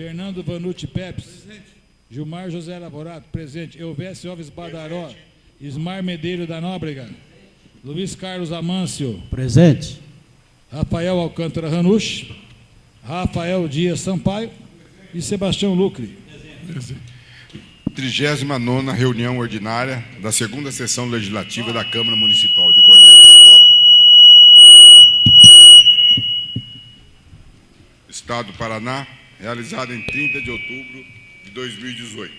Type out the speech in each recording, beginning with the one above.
Fernando Vanucci Pepes. Presente. Gilmar José Lavorato, presente. Euvésio Alves Badaró. Presente. Ismar Medeiros da Nóbrega. Luiz Carlos Amâncio. Presente. Rafael Alcântara Ranucci. Rafael Dias Sampaio. E Sebastião Lucre. Presente. 39ª reunião ordinária da 2ª sessão legislativa da Câmara Municipal de Cornélio Procópio, Estado do Paraná, realizada em 30 de outubro de 2018.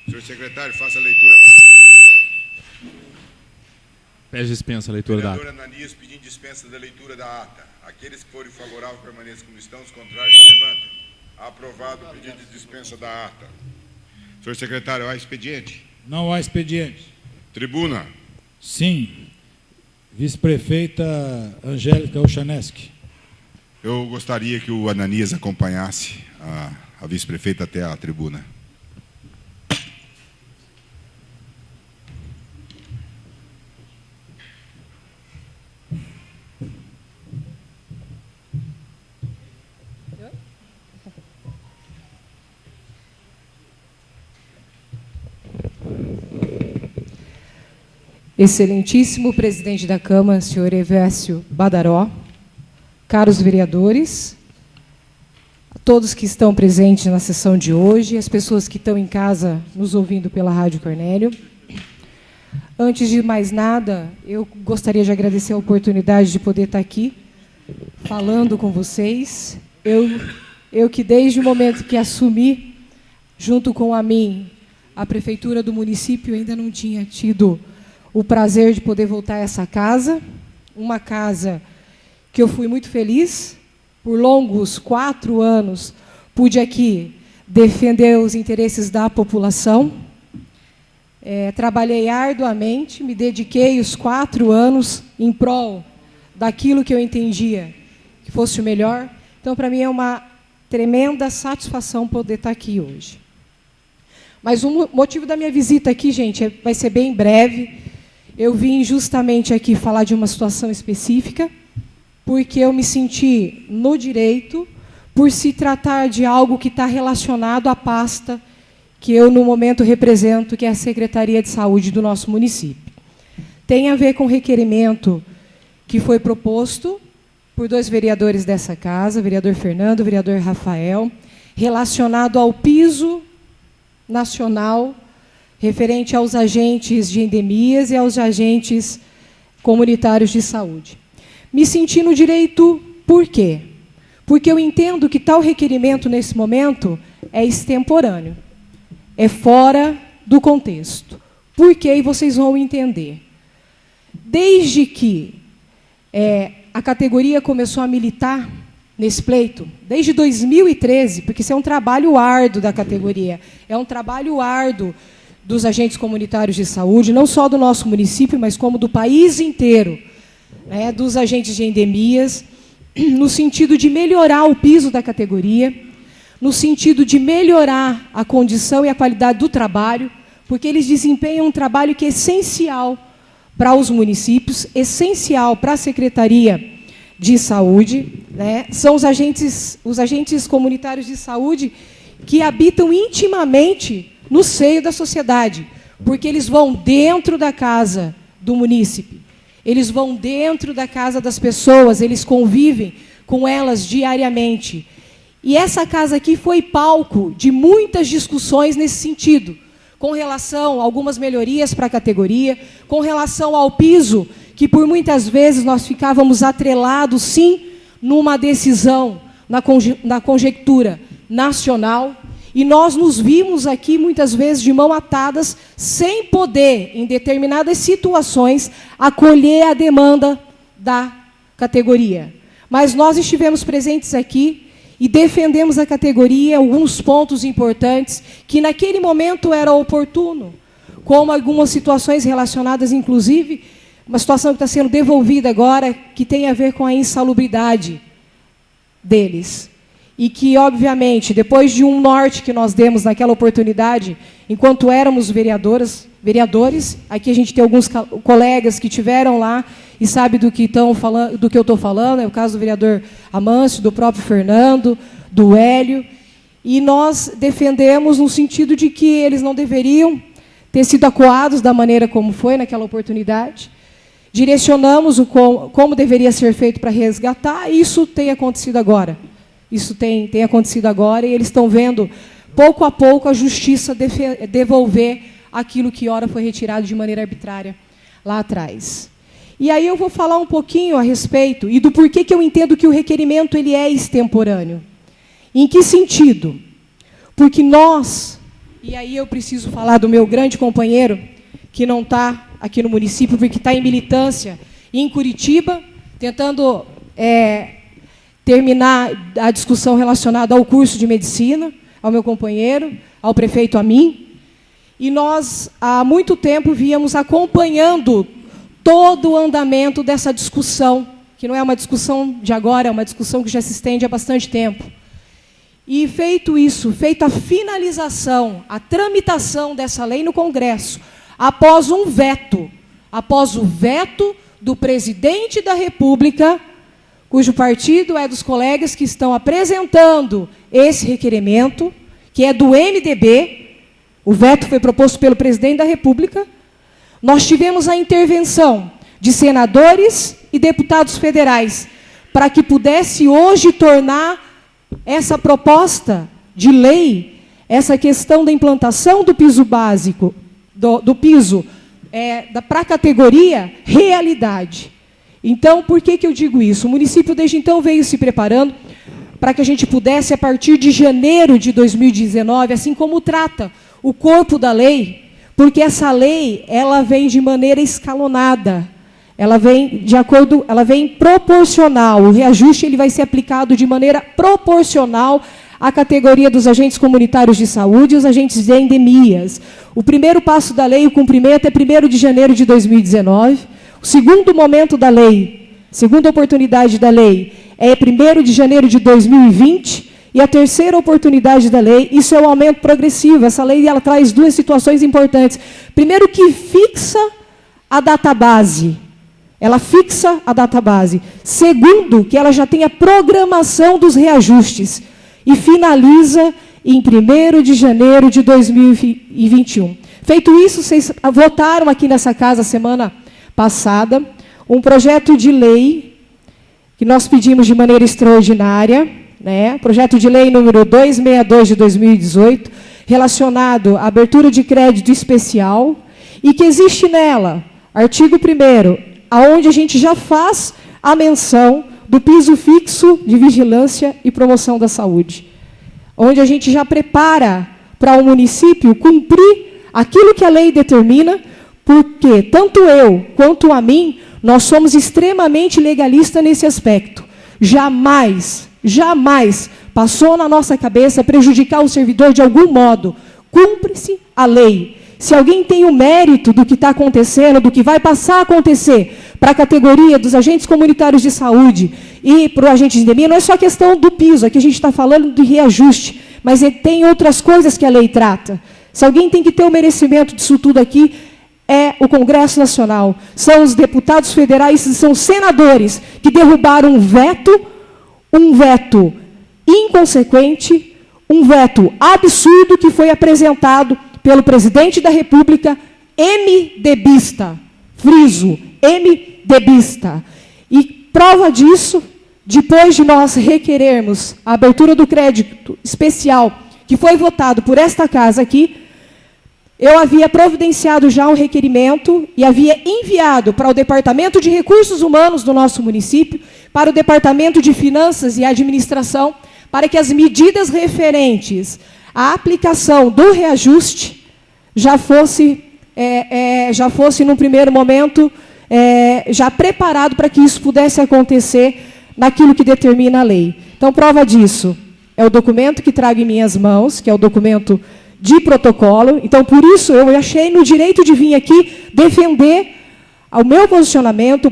Senhor secretário, faça a leitura da ata. Pede dispensa a leitura da ata. Vereador Ananias pedindo dispensa da leitura da ata. Aqueles que forem favoráveis permaneçam como estão, os contrários se levantem. Aprovado o pedido de dispensa da ata. Senhor secretário, há expediente? Não há expediente. Tribuna. Sim. Vice-prefeita Angélica Ochaneski. Eu gostaria que o Ananias acompanhasse a vice-prefeita até a tribuna. Excelentíssimo presidente da Câmara, senhor Euvésio Badaró, caros vereadores, a todos que estão presentes na sessão de hoje, as pessoas que estão em casa nos ouvindo pela Rádio Cornélio. Antes de mais nada, eu gostaria de agradecer a oportunidade de poder estar aqui falando com vocês. Eu que desde o momento que assumi, junto com a mim, a prefeitura do município, ainda não tinha tido o prazer de poder voltar a essa casa, uma casa que eu fui muito feliz, por longos 4 anos, pude aqui defender os interesses da população, trabalhei arduamente, me dediquei os 4 anos em prol daquilo que eu entendia que fosse o melhor. Então, para mim, é uma tremenda satisfação poder estar aqui hoje. Mas o motivo da minha visita aqui, gente, vai ser bem breve. Eu vim justamente aqui falar de uma situação específica, porque eu me senti no direito, por se tratar de algo que está relacionado à pasta que eu, no momento, represento, que é a Secretaria de Saúde do nosso município. Tem a ver com o requerimento que foi proposto por 2 vereadores dessa casa, o vereador Fernando e o vereador Rafael, relacionado ao piso nacional referente aos agentes de endemias e aos agentes comunitários de saúde. Me senti no direito por quê? Porque eu entendo que tal requerimento, nesse momento, é extemporâneo, é fora do contexto. Por quê? E vocês vão entender. Desde que a categoria começou a militar nesse pleito, desde 2013, porque isso é um trabalho árduo da categoria, é um trabalho árduo dos agentes comunitários de saúde, não só do nosso município, mas como do país inteiro, né, dos agentes de endemias, no sentido de melhorar o piso da categoria, no sentido de melhorar a condição e a qualidade do trabalho, porque eles desempenham um trabalho que é essencial para os municípios, essencial para a Secretaria de Saúde, né? São os agentes comunitários de saúde que habitam intimamente no seio da sociedade, porque eles vão dentro da casa do munícipe, eles vão dentro da casa das pessoas, eles convivem com elas diariamente. E essa casa aqui foi palco de muitas discussões nesse sentido, com relação a algumas melhorias para a categoria, com relação ao piso, que por muitas vezes nós ficávamos atrelados, sim, numa decisão, na conjectura nacional, e nós nos vimos aqui, muitas vezes, de mão atadas, sem poder, em determinadas situações, acolher a demanda da categoria. Mas nós estivemos presentes aqui e defendemos a categoria, alguns pontos importantes, que naquele momento era oportuno, como algumas situações relacionadas, inclusive, uma situação que está sendo devolvida agora, que tem a ver com a insalubridade deles. E que, obviamente, depois de um norte que nós demos naquela oportunidade, enquanto éramos vereadores, aqui a gente tem alguns colegas que tiveram lá e sabem do que eu estou falando, é o caso do vereador Amâncio, do próprio Fernando, do Hélio, e nós defendemos no sentido de que eles não deveriam ter sido acuados da maneira como foi naquela oportunidade. Direcionamos como deveria ser feito para resgatar, e isso tem acontecido agora. Isso tem acontecido agora, e eles estão vendo, pouco a pouco, a justiça devolver aquilo que ora foi retirado de maneira arbitrária lá atrás. E aí eu vou falar um pouquinho a respeito e do porquê que eu entendo que o requerimento ele é extemporâneo. Em que sentido? Porque nós, e aí eu preciso falar do meu grande companheiro, que não está aqui no município, porque está em militância em Curitiba, tentando terminar a discussão relacionada ao curso de medicina, ao meu companheiro, ao prefeito, a mim. E nós, há muito tempo, víamos acompanhando todo o andamento dessa discussão, que não é uma discussão de agora, é uma discussão que já se estende há bastante tempo. E feito isso, feita a finalização, a tramitação dessa lei no Congresso, após o veto do presidente da República, cujo partido é dos colegas que estão apresentando esse requerimento, que é do MDB, o veto foi proposto pelo presidente da República, nós tivemos a intervenção de senadores e deputados federais, para que pudesse hoje tornar essa proposta de lei, essa questão da implantação do piso básico, do piso para a categoria, realidade. Então, por que eu digo isso? O município, desde então, veio se preparando para que a gente pudesse, a partir de janeiro de 2019, assim como trata o corpo da lei, porque essa lei ela vem de maneira escalonada, ela vem proporcional. O reajuste ele vai ser aplicado de maneira proporcional à categoria dos agentes comunitários de saúde e os agentes de endemias. O primeiro passo da lei, o cumprimento, é 1º de janeiro de 2019. O segundo momento da lei, segunda oportunidade da lei, é 1º de janeiro de 2020. E a terceira oportunidade da lei, isso é um aumento progressivo. Essa lei ela traz duas situações importantes. Primeiro, que fixa a database. Ela fixa a database. Segundo, que ela já tem a programação dos reajustes. E finaliza em 1º de janeiro de 2021. Feito isso, vocês votaram aqui nessa casa, semana passada, um projeto de lei que nós pedimos de maneira extraordinária, projeto de lei número 262 de 2018, relacionado à abertura de crédito especial, e que existe nela, artigo 1º, aonde a gente já faz a menção do piso fixo de vigilância e promoção da saúde, onde a gente já prepara para o município cumprir aquilo que a lei determina, porque tanto eu quanto a mim, nós somos extremamente legalistas nesse aspecto. Jamais passou na nossa cabeça prejudicar o servidor de algum modo. Cumpre-se a lei. Se alguém tem o mérito do que está acontecendo, do que vai passar a acontecer para a categoria dos agentes comunitários de saúde e para o agente de endemia, não é só questão do piso, aqui a gente está falando de reajuste, mas tem outras coisas que a lei trata. Se alguém tem que ter o merecimento disso tudo aqui, é o Congresso Nacional. São os deputados federais, são os senadores que derrubaram um veto inconsequente, um veto absurdo que foi apresentado pelo presidente da República, MDBista, friso, MDBista. E prova disso, depois de nós requerermos a abertura do crédito especial, que foi votado por esta casa aqui, eu havia providenciado já um requerimento e havia enviado para o Departamento de Recursos Humanos do nosso município, para o Departamento de Finanças e Administração, para que as medidas referentes à aplicação do reajuste já fosse, num primeiro momento, já preparado para que isso pudesse acontecer naquilo que determina a lei. Então, prova disso é o documento que trago em minhas mãos, que é o documento de protocolo. Então, por isso, eu achei no direito de vir aqui defender o meu posicionamento, o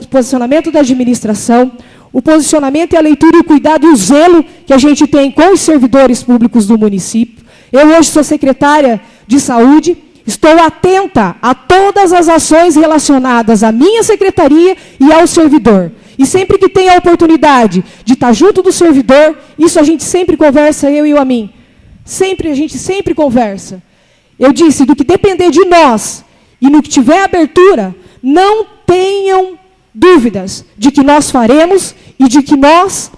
posicionamento da administração, o posicionamento e a leitura e o cuidado e o zelo que a gente tem com os servidores públicos do município. Eu hoje sou secretária de saúde, estou atenta a todas as ações relacionadas à minha secretaria e ao servidor. E sempre que tem a oportunidade de estar junto do servidor, isso a gente sempre conversa, eu e o Amin. A gente sempre conversa. Eu disse, do que depender de nós e no que tiver abertura, não tenham dúvidas de que nós faremos e de que nós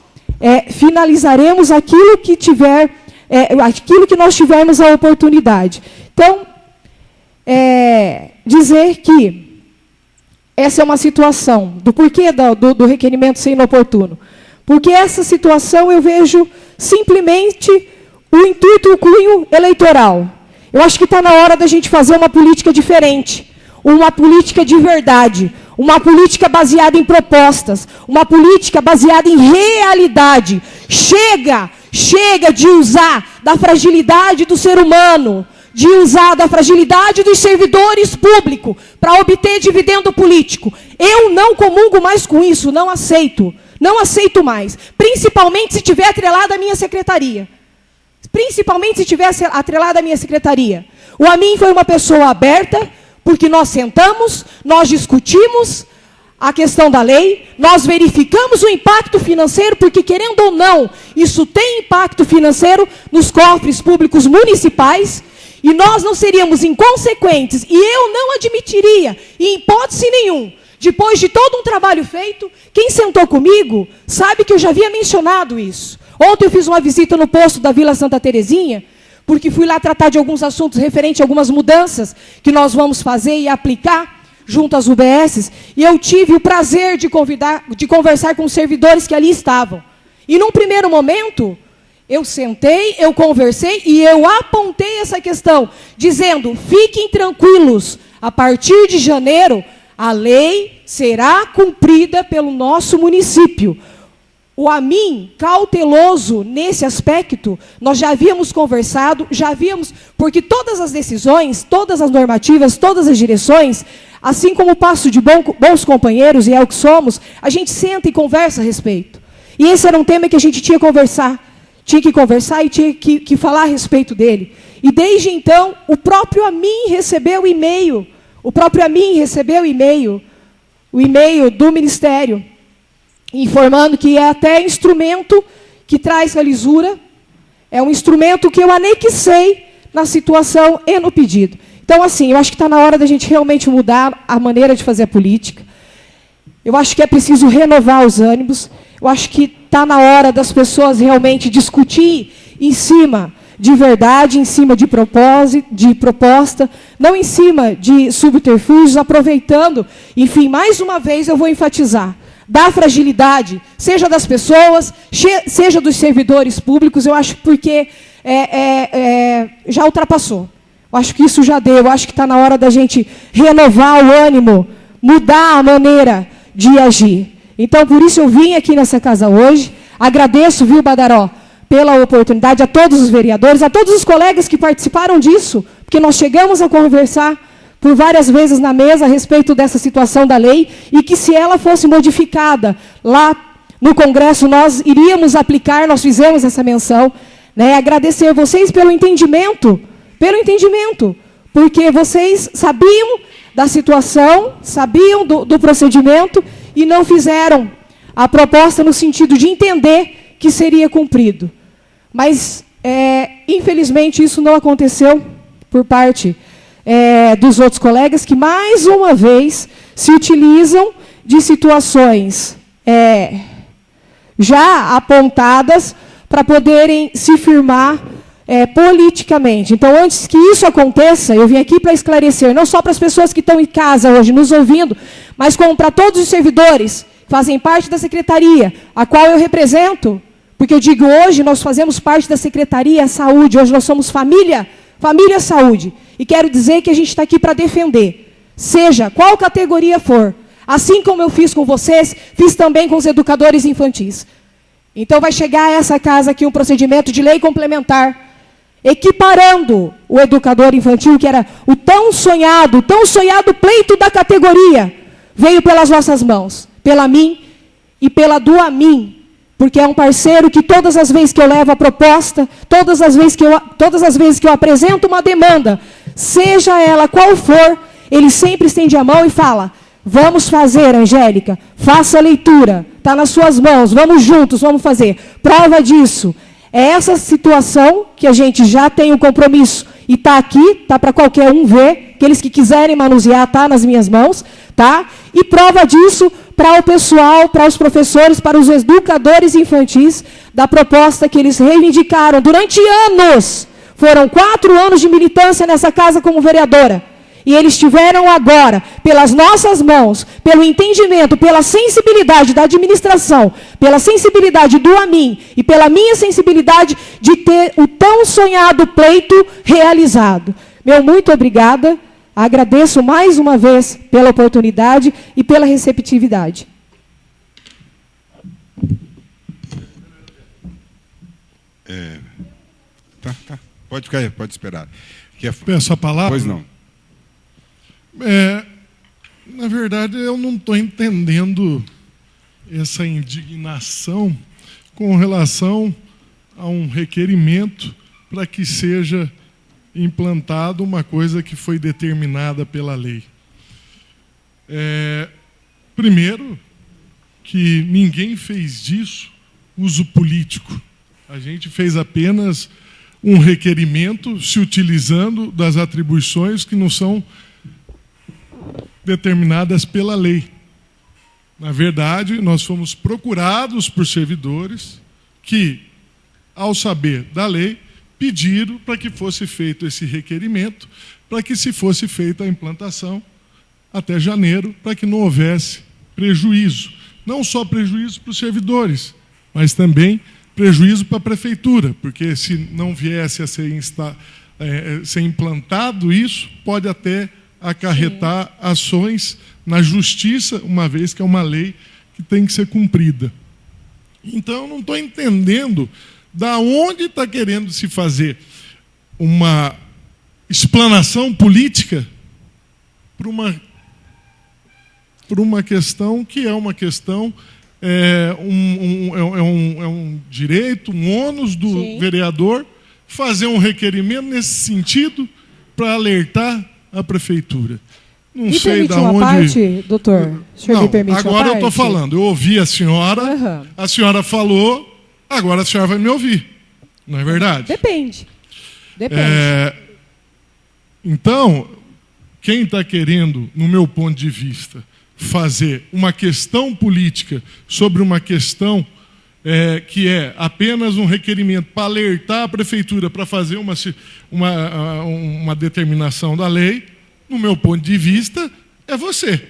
finalizaremos aquilo que nós tivermos a oportunidade. Então, dizer que essa é uma situação do porquê do requerimento ser inoportuno. Porque essa situação eu vejo simplesmente o intuito, o cunho eleitoral. Eu acho que está na hora da gente fazer uma política diferente, uma política de verdade, uma política baseada em propostas, uma política baseada em realidade. Chega de usar da fragilidade do ser humano, de usar da fragilidade dos servidores públicos para obter dividendo político. Eu não comungo mais com isso, não aceito. Não aceito mais. Principalmente se estiver atrelada à minha secretaria. Principalmente se estiver atrelada à minha secretaria. O Amin foi uma pessoa aberta, porque nós sentamos, nós discutimos a questão da lei, nós verificamos o impacto financeiro, porque, querendo ou não, isso tem impacto financeiro nos cofres públicos municipais, e nós não seríamos inconsequentes, e eu não admitiria, em hipótese nenhuma, depois de todo um trabalho feito, quem sentou comigo sabe que eu já havia mencionado isso. Ontem eu fiz uma visita no posto da Vila Santa Terezinha, porque fui lá tratar de alguns assuntos referentes a algumas mudanças que nós vamos fazer e aplicar junto às UBSs, e eu tive o prazer de conversar com os servidores que ali estavam. E num primeiro momento, eu sentei, eu conversei e eu apontei essa questão, dizendo, fiquem tranquilos, a partir de janeiro, a lei será cumprida pelo nosso município. O Amin, cauteloso nesse aspecto, nós já havíamos conversado, porque todas as decisões, todas as normativas, todas as direções, assim como o passo de bons companheiros, e é o que somos, a gente senta e conversa a respeito. E esse era um tema que a gente tinha que conversar e tinha que falar a respeito dele. E desde então, o próprio Amin recebeu o e-mail, o e-mail do Ministério, informando que é até instrumento que traz a lisura, é um instrumento que eu anexei na situação e no pedido. Então, assim, eu acho que está na hora da gente realmente mudar a maneira de fazer a política. Eu acho que é preciso renovar os ânimos. Eu acho que está na hora das pessoas realmente discutir em cima de verdade, em cima de propósito, de proposta, não em cima de subterfúgios, aproveitando. Enfim, mais uma vez eu vou enfatizar, da fragilidade, seja das pessoas, seja dos servidores públicos, eu acho porque já ultrapassou. Eu acho que isso já deu, eu acho que está na hora da gente renovar o ânimo, mudar a maneira de agir. Então, por isso eu vim aqui nessa casa hoje, agradeço, viu, Badaró, pela oportunidade, a todos os vereadores, a todos os colegas que participaram disso, porque nós chegamos a conversar por várias vezes na mesa a respeito dessa situação da lei, e que se ela fosse modificada lá no Congresso, nós iríamos aplicar, nós fizemos essa menção, né, agradecer vocês pelo entendimento, porque vocês sabiam da situação, sabiam do procedimento, e não fizeram a proposta no sentido de entender que seria cumprido. Mas, infelizmente, isso não aconteceu por parte dos outros colegas, que, mais uma vez, se utilizam de situações já apontadas para poderem se firmar politicamente. Então, antes que isso aconteça, eu vim aqui para esclarecer, não só para as pessoas que estão em casa hoje nos ouvindo, mas como para todos os servidores que fazem parte da secretaria, a qual eu represento, porque eu digo, hoje nós fazemos parte da Secretaria Saúde, hoje nós somos família Saúde. E quero dizer que a gente está aqui para defender, seja qual categoria for. Assim como eu fiz com vocês, fiz também com os educadores infantis. Então vai chegar a essa casa aqui um procedimento de lei complementar, equiparando o educador infantil, que era o tão sonhado pleito da categoria, veio pelas nossas mãos, pela mim e pela do Amin, porque é um parceiro que todas as vezes que eu levo a proposta, todas as vezes que eu apresento uma demanda, seja ela qual for, ele sempre estende a mão e fala, vamos fazer, Angélica, faça a leitura, está nas suas mãos, vamos juntos, vamos fazer. Prova disso é essa situação que a gente já tem um compromisso e está aqui, está para qualquer um ver, aqueles que quiserem manusear, está nas minhas mãos, tá? E prova disso para o pessoal, para os professores, para os educadores infantis, da proposta que eles reivindicaram durante anos. Foram 4 anos de militância nessa casa como vereadora. E eles tiveram agora, pelas nossas mãos, pelo entendimento, pela sensibilidade da administração, pela sensibilidade do AMIN e pela minha sensibilidade de ter o tão sonhado pleito realizado. Meu muito obrigada. Agradeço mais uma vez pela oportunidade e pela receptividade. Tá. Pode ficar aí, pode esperar. Peço a palavra? Pois não. Na verdade, eu não estou entendendo essa indignação com relação a um requerimento para que seja implantado uma coisa que foi determinada pela lei. Primeiro, que ninguém fez disso uso político. A gente fez apenas um requerimento se utilizando das atribuições que não são determinadas pela lei. Na verdade, nós fomos procurados por servidores que, ao saber da lei, pediram para que fosse feito esse requerimento, para que se fosse feita a implantação até janeiro, para que não houvesse prejuízo. Não só prejuízo para os servidores, mas também prejuízo para a prefeitura, porque se não viesse a ser implantado isso, pode até acarretar ações na justiça, uma vez que é uma lei que tem que ser cumprida. Então, eu não estou entendendo da onde está querendo se fazer uma explanação política para uma questão que é uma questão, um direito, um ônus do vereador fazer um requerimento nesse sentido para alertar a prefeitura. Não sei da onde. Parte, doutor? O senhor me permite agora eu estou falando. Eu ouvi a senhora, a senhora falou, agora a senhora vai me ouvir. Não é verdade? Depende. Então, quem está querendo, no meu ponto de vista, fazer uma questão política sobre uma questão que é apenas um requerimento para alertar a prefeitura para fazer uma determinação da lei, no meu ponto de vista, é você.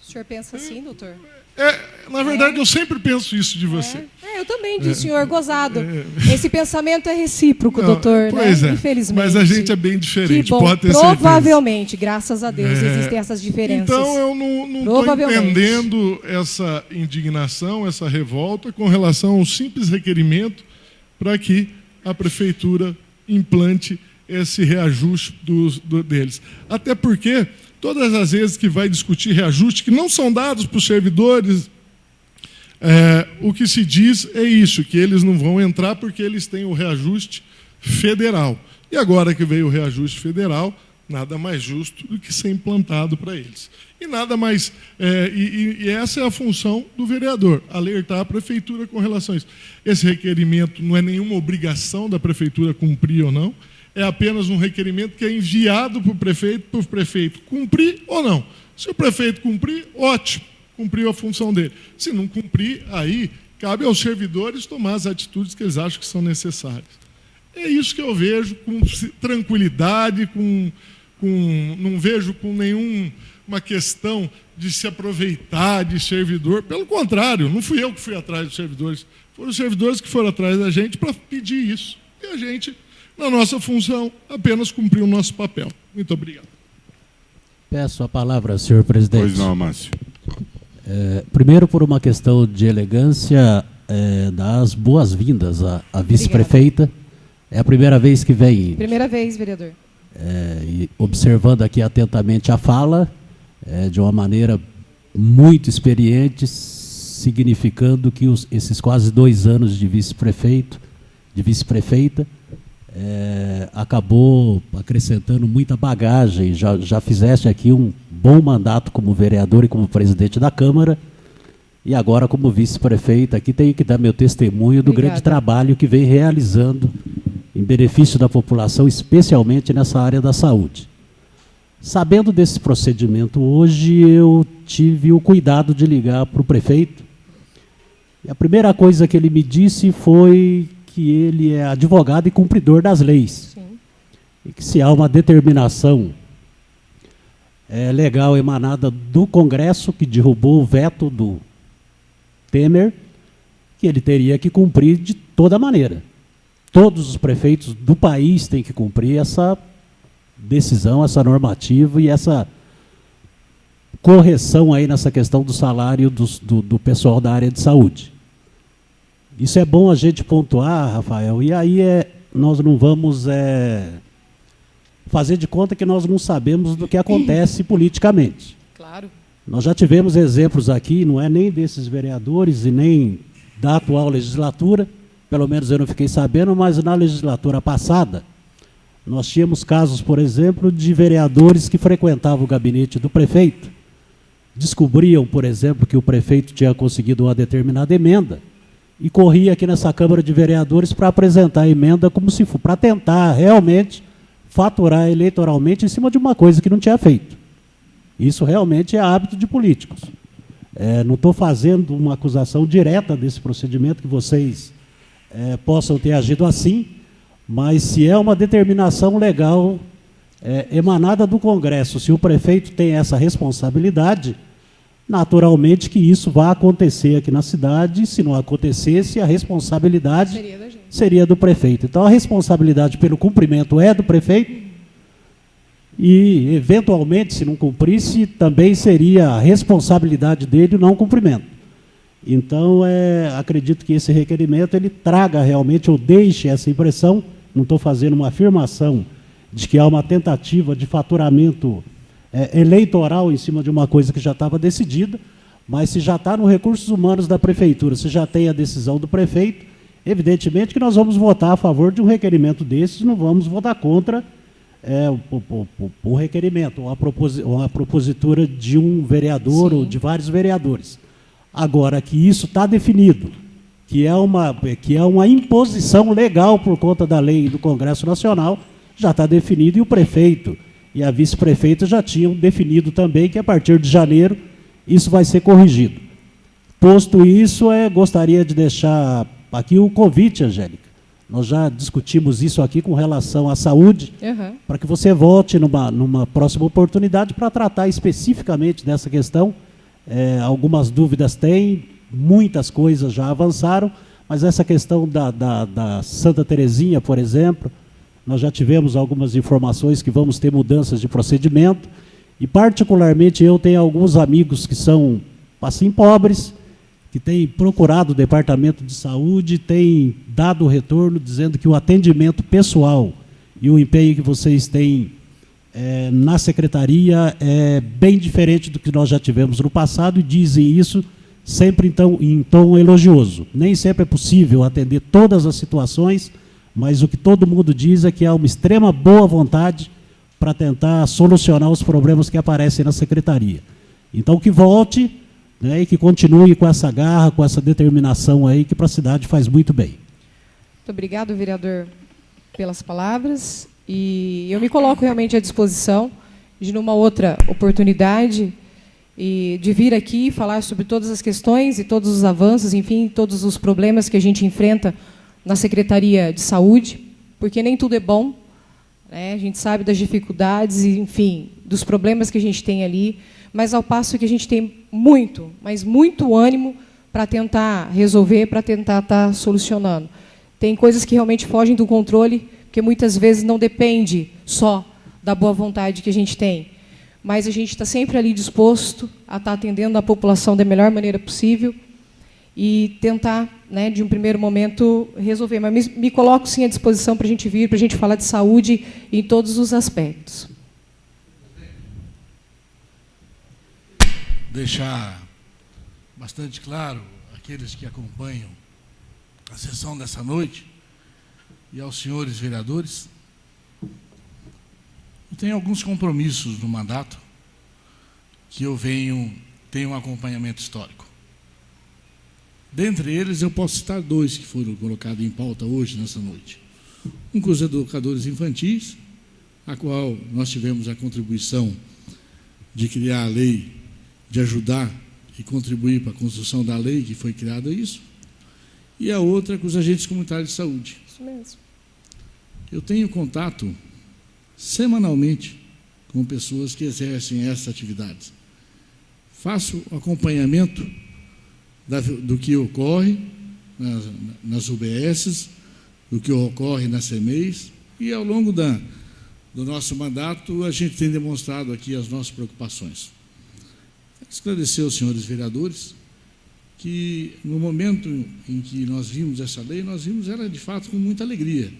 O senhor pensa assim, doutor? Na verdade, eu sempre penso isso de você. Eu também, de senhor gozado. Esse pensamento é recíproco, doutor, pois né? Infelizmente. Mas a gente é bem diferente, que bom. Pode ter Provavelmente, graças a Deus, existem essas diferenças. Então, eu não estou entendendo essa indignação, essa revolta com relação ao simples requerimento para que a prefeitura implante esse reajuste deles. Até porque, todas as vezes que vai discutir reajuste, que não são dados para os servidores, o que se diz é isso, que eles não vão entrar porque eles têm o reajuste federal. E agora que veio o reajuste federal, nada mais justo do que ser implantado para eles. E nada mais. E essa é a função do vereador, alertar a prefeitura com relação a isso. Esse requerimento não é nenhuma obrigação da prefeitura cumprir ou não, é apenas um requerimento que é enviado para o prefeito cumprir ou não. Se o prefeito cumprir, ótimo, cumpriu a função dele. Se não cumprir, aí cabe aos servidores tomar as atitudes que eles acham que são necessárias. É isso que eu vejo com tranquilidade, não vejo com nenhuma questão de se aproveitar de servidor. Pelo contrário, não fui eu que fui atrás dos servidores, foram os servidores que foram atrás da gente para pedir isso. E a gente, na nossa função, apenas cumpriu o nosso papel. Muito obrigado. Peço a palavra, senhor presidente. Pois não, Márcio. Primeiro, por uma questão de elegância, dar as boas-vindas à vice-prefeita. É a primeira vez que vem. Primeira vez, vereador. E observando aqui atentamente a fala, de uma maneira muito experiente, significando que esses quase 2 anos de vice-prefeita, acabou acrescentando muita bagagem. Já fizeste aqui um bom mandato como vereador e como presidente da Câmara, E agora, como vice-prefeita, aqui tenho que dar meu testemunho do Obrigada. grande trabalho que vem realizando em benefício da população, especialmente nessa área da saúde. Sabendo desse procedimento hoje, eu tive o cuidado de ligar para o prefeito. E a primeira coisa que ele me disse foi que ele é advogado e cumpridor das leis. Sim. E que se há uma determinação legal emanada do Congresso, que derrubou o veto do Temer, que ele teria que cumprir de toda maneira. Todos os prefeitos do país têm que cumprir essa decisão, essa normativa e essa correção aí nessa questão do salário do pessoal da área de saúde. Isso é bom a gente pontuar, Rafael, e aí nós não vamos fazer de conta que nós não sabemos do que acontece politicamente. Claro. Nós já tivemos exemplos aqui, não é nem desses vereadores e nem da atual legislatura, pelo menos eu não fiquei sabendo, mas na legislatura passada, nós tínhamos casos, por exemplo, de vereadores que frequentavam o gabinete do prefeito, descobriam, por exemplo, que o prefeito tinha conseguido uma determinada emenda e corria aqui nessa Câmara de Vereadores para apresentar a emenda como se for, para tentar realmente faturar eleitoralmente em cima de uma coisa que não tinha feito. Isso realmente é hábito de políticos. Não estou fazendo uma acusação direta desse procedimento, que vocês possam ter agido assim, mas se é uma determinação legal emanada do Congresso, se o prefeito tem essa responsabilidade, naturalmente que isso vai acontecer aqui na cidade, e se não acontecesse, a responsabilidade seria do prefeito. Então, a responsabilidade pelo cumprimento é do prefeito, e, eventualmente, se não cumprisse, também seria a responsabilidade dele o não cumprimento. Então, acredito que esse requerimento ele traga realmente, ou deixe essa impressão, não estou fazendo uma afirmação de que há uma tentativa de faturamento eleitoral em cima de uma coisa que já estava decidida, mas se já está nos recursos humanos da prefeitura, se já tem a decisão do prefeito, evidentemente que nós vamos votar a favor de um requerimento desses, não vamos votar contra o requerimento, ou a propositura de um vereador. Sim. Ou de vários vereadores. Agora, que isso está definido, que é uma imposição legal por conta da lei do Congresso Nacional, já está definido, e o prefeito e a vice-prefeita já tinham definido também que a partir de janeiro isso vai ser corrigido. Posto isso, gostaria de deixar aqui o convite, Angélica. Nós já discutimos isso aqui com relação à saúde, para que você volte numa próxima oportunidade para tratar especificamente dessa questão. Algumas dúvidas tem, muitas coisas já avançaram, mas essa questão da Santa Terezinha, por exemplo, nós já tivemos algumas informações que vamos ter mudanças de procedimento, e particularmente eu tenho alguns amigos que são, assim, pobres, que têm procurado o Departamento de Saúde, têm dado o retorno, dizendo que o atendimento pessoal e o empenho que vocês têm na secretaria é bem diferente do que nós já tivemos no passado, e dizem isso sempre em tom elogioso. Nem sempre é possível atender todas as situações, mas o que todo mundo diz é que há uma extrema boa vontade para tentar solucionar os problemas que aparecem na secretaria. Então, que volte, né, e que continue com essa garra, com essa determinação aí, que para a cidade faz muito bem. Muito obrigado, vereador, pelas palavras. E eu me coloco realmente à disposição de, numa outra oportunidade, e de vir aqui falar sobre todas as questões e todos os avanços, enfim, todos os problemas que a gente enfrenta na Secretaria de Saúde, porque nem tudo é bom, né? A gente sabe das dificuldades e, enfim, dos problemas que a gente tem ali, mas ao passo que a gente tem muito, mas muito ânimo para tentar resolver, para tentar estar solucionando. Tem coisas que realmente fogem do controle, porque muitas vezes não depende só da boa vontade que a gente tem, mas a gente está sempre ali disposto a estar atendendo a população da melhor maneira possível e tentar, né, de um primeiro momento, resolver. Mas me coloco, sim, à disposição para a gente vir, para a gente falar de saúde em todos os aspectos. Deixar bastante claro àqueles que acompanham a sessão dessa noite e aos senhores vereadores, eu tenho alguns compromissos no mandato que eu tenho um acompanhamento histórico. Dentre eles, eu posso citar 2 que foram colocados em pauta hoje, nessa noite. Um com os educadores infantis, a qual nós tivemos a contribuição de criar a lei, de ajudar e contribuir para a construção da lei que foi criada isso, e a outra com os agentes comunitários de saúde. Isso mesmo. Eu tenho contato semanalmente com pessoas que exercem essas atividades. Faço acompanhamento do que ocorre nas UBSs, do que ocorre nas CEMEIs, e ao longo do nosso mandato a gente tem demonstrado aqui as nossas preocupações. Esclarecer aos senhores vereadores que no momento em que nós vimos essa lei, nós vimos ela de fato com muita alegria,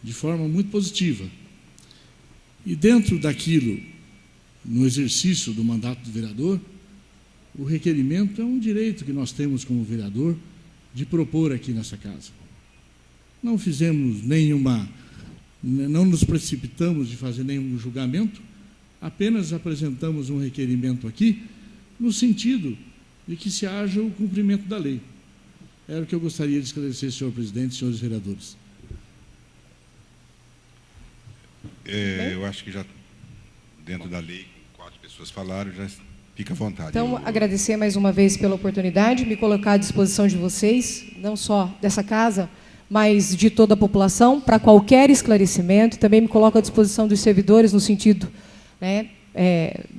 de forma muito positiva. E dentro daquilo, no exercício do mandato do vereador, o requerimento é um direito que nós temos como vereador de propor aqui nessa casa. Não fizemos não nos precipitamos de fazer nenhum julgamento, apenas apresentamos um requerimento aqui no sentido de que se haja o cumprimento da lei. Era o que eu gostaria de esclarecer, senhor presidente e senhores vereadores. Eu acho que já, dentro da lei, 4 pessoas falaram, já fica à vontade. Então, agradecer mais uma vez pela oportunidade, me colocar à disposição de vocês, não só dessa casa, mas de toda a população, para qualquer esclarecimento. Também me coloco à disposição dos servidores, no sentido, né,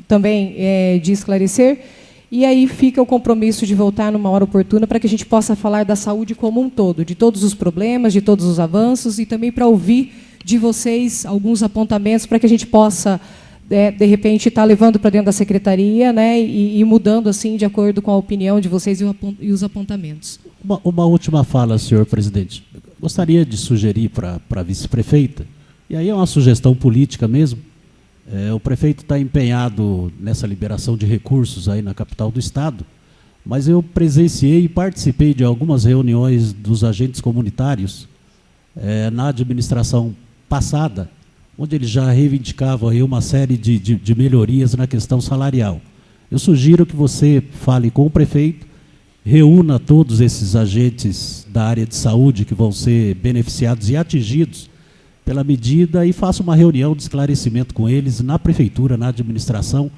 também de esclarecer. E aí fica o compromisso de voltar numa hora oportuna para que a gente possa falar da saúde como um todo, de todos os problemas, de todos os avanços, e também para ouvir de vocês alguns apontamentos para que a gente possa, de repente, estar levando para dentro da secretaria, né, e mudando assim de acordo com a opinião de vocês e os apontamentos. Uma última fala, senhor presidente. Gostaria de sugerir para a vice-prefeita, e aí é uma sugestão política mesmo, o prefeito está empenhado nessa liberação de recursos aí na capital do estado, mas eu presenciei e participei de algumas reuniões dos agentes comunitários na administração passada, onde eles já reivindicavam aí uma série de melhorias na questão salarial. Eu sugiro que você fale com o prefeito, reúna todos esses agentes da área de saúde que vão ser beneficiados e atingidos pela medida e faça uma reunião de esclarecimento com eles na prefeitura, na administração,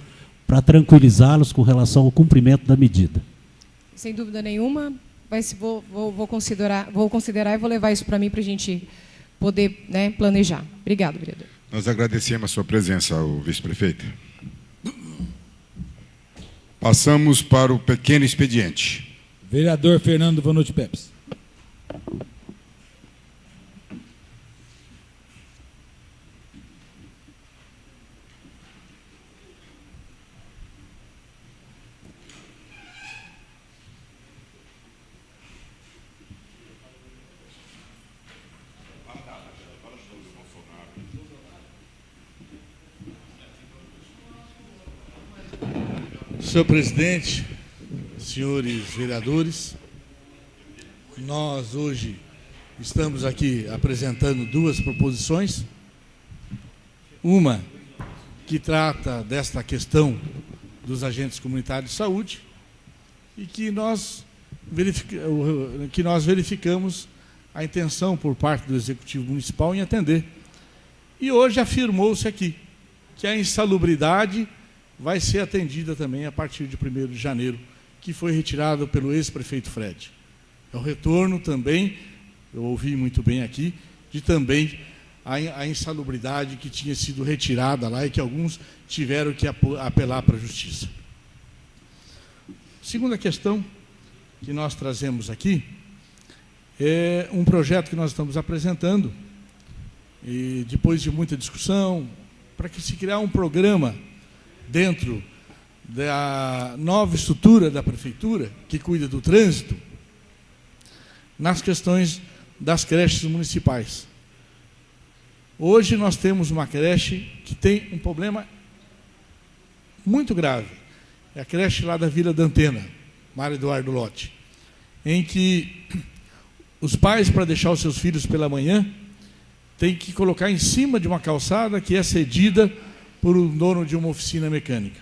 para tranquilizá-los com relação ao cumprimento da medida. Sem dúvida nenhuma, vou considerar e vou levar isso para mim para a gente poder, né, planejar. Obrigado, vereador. Nós agradecemos a sua presença, o vice-prefeito. Passamos para o pequeno expediente. Vereador Fernando Vanucci Pepes. Senhor presidente, senhores vereadores, nós hoje estamos aqui apresentando 2 proposições. Uma que trata desta questão dos agentes comunitários de saúde e que nós verificamos a intenção por parte do Executivo Municipal em atender. E hoje afirmou-se aqui que a insalubridade vai ser atendida também a partir de 1º de janeiro, que foi retirado pelo ex-prefeito Fred. É o retorno também, eu ouvi muito bem aqui, de também a insalubridade que tinha sido retirada lá e que alguns tiveram que apelar para a justiça. Segunda questão que nós trazemos aqui é um projeto que nós estamos apresentando, e depois de muita discussão, para que se criar um programa dentro da nova estrutura da prefeitura, que cuida do trânsito, nas questões das creches municipais. Hoje nós temos uma creche que tem um problema muito grave. É a creche lá da Vila da Antena, Mário Eduardo Lotti, em que os pais, para deixar os seus filhos pela manhã, têm que colocar em cima de uma calçada que é cedida por um dono de uma oficina mecânica.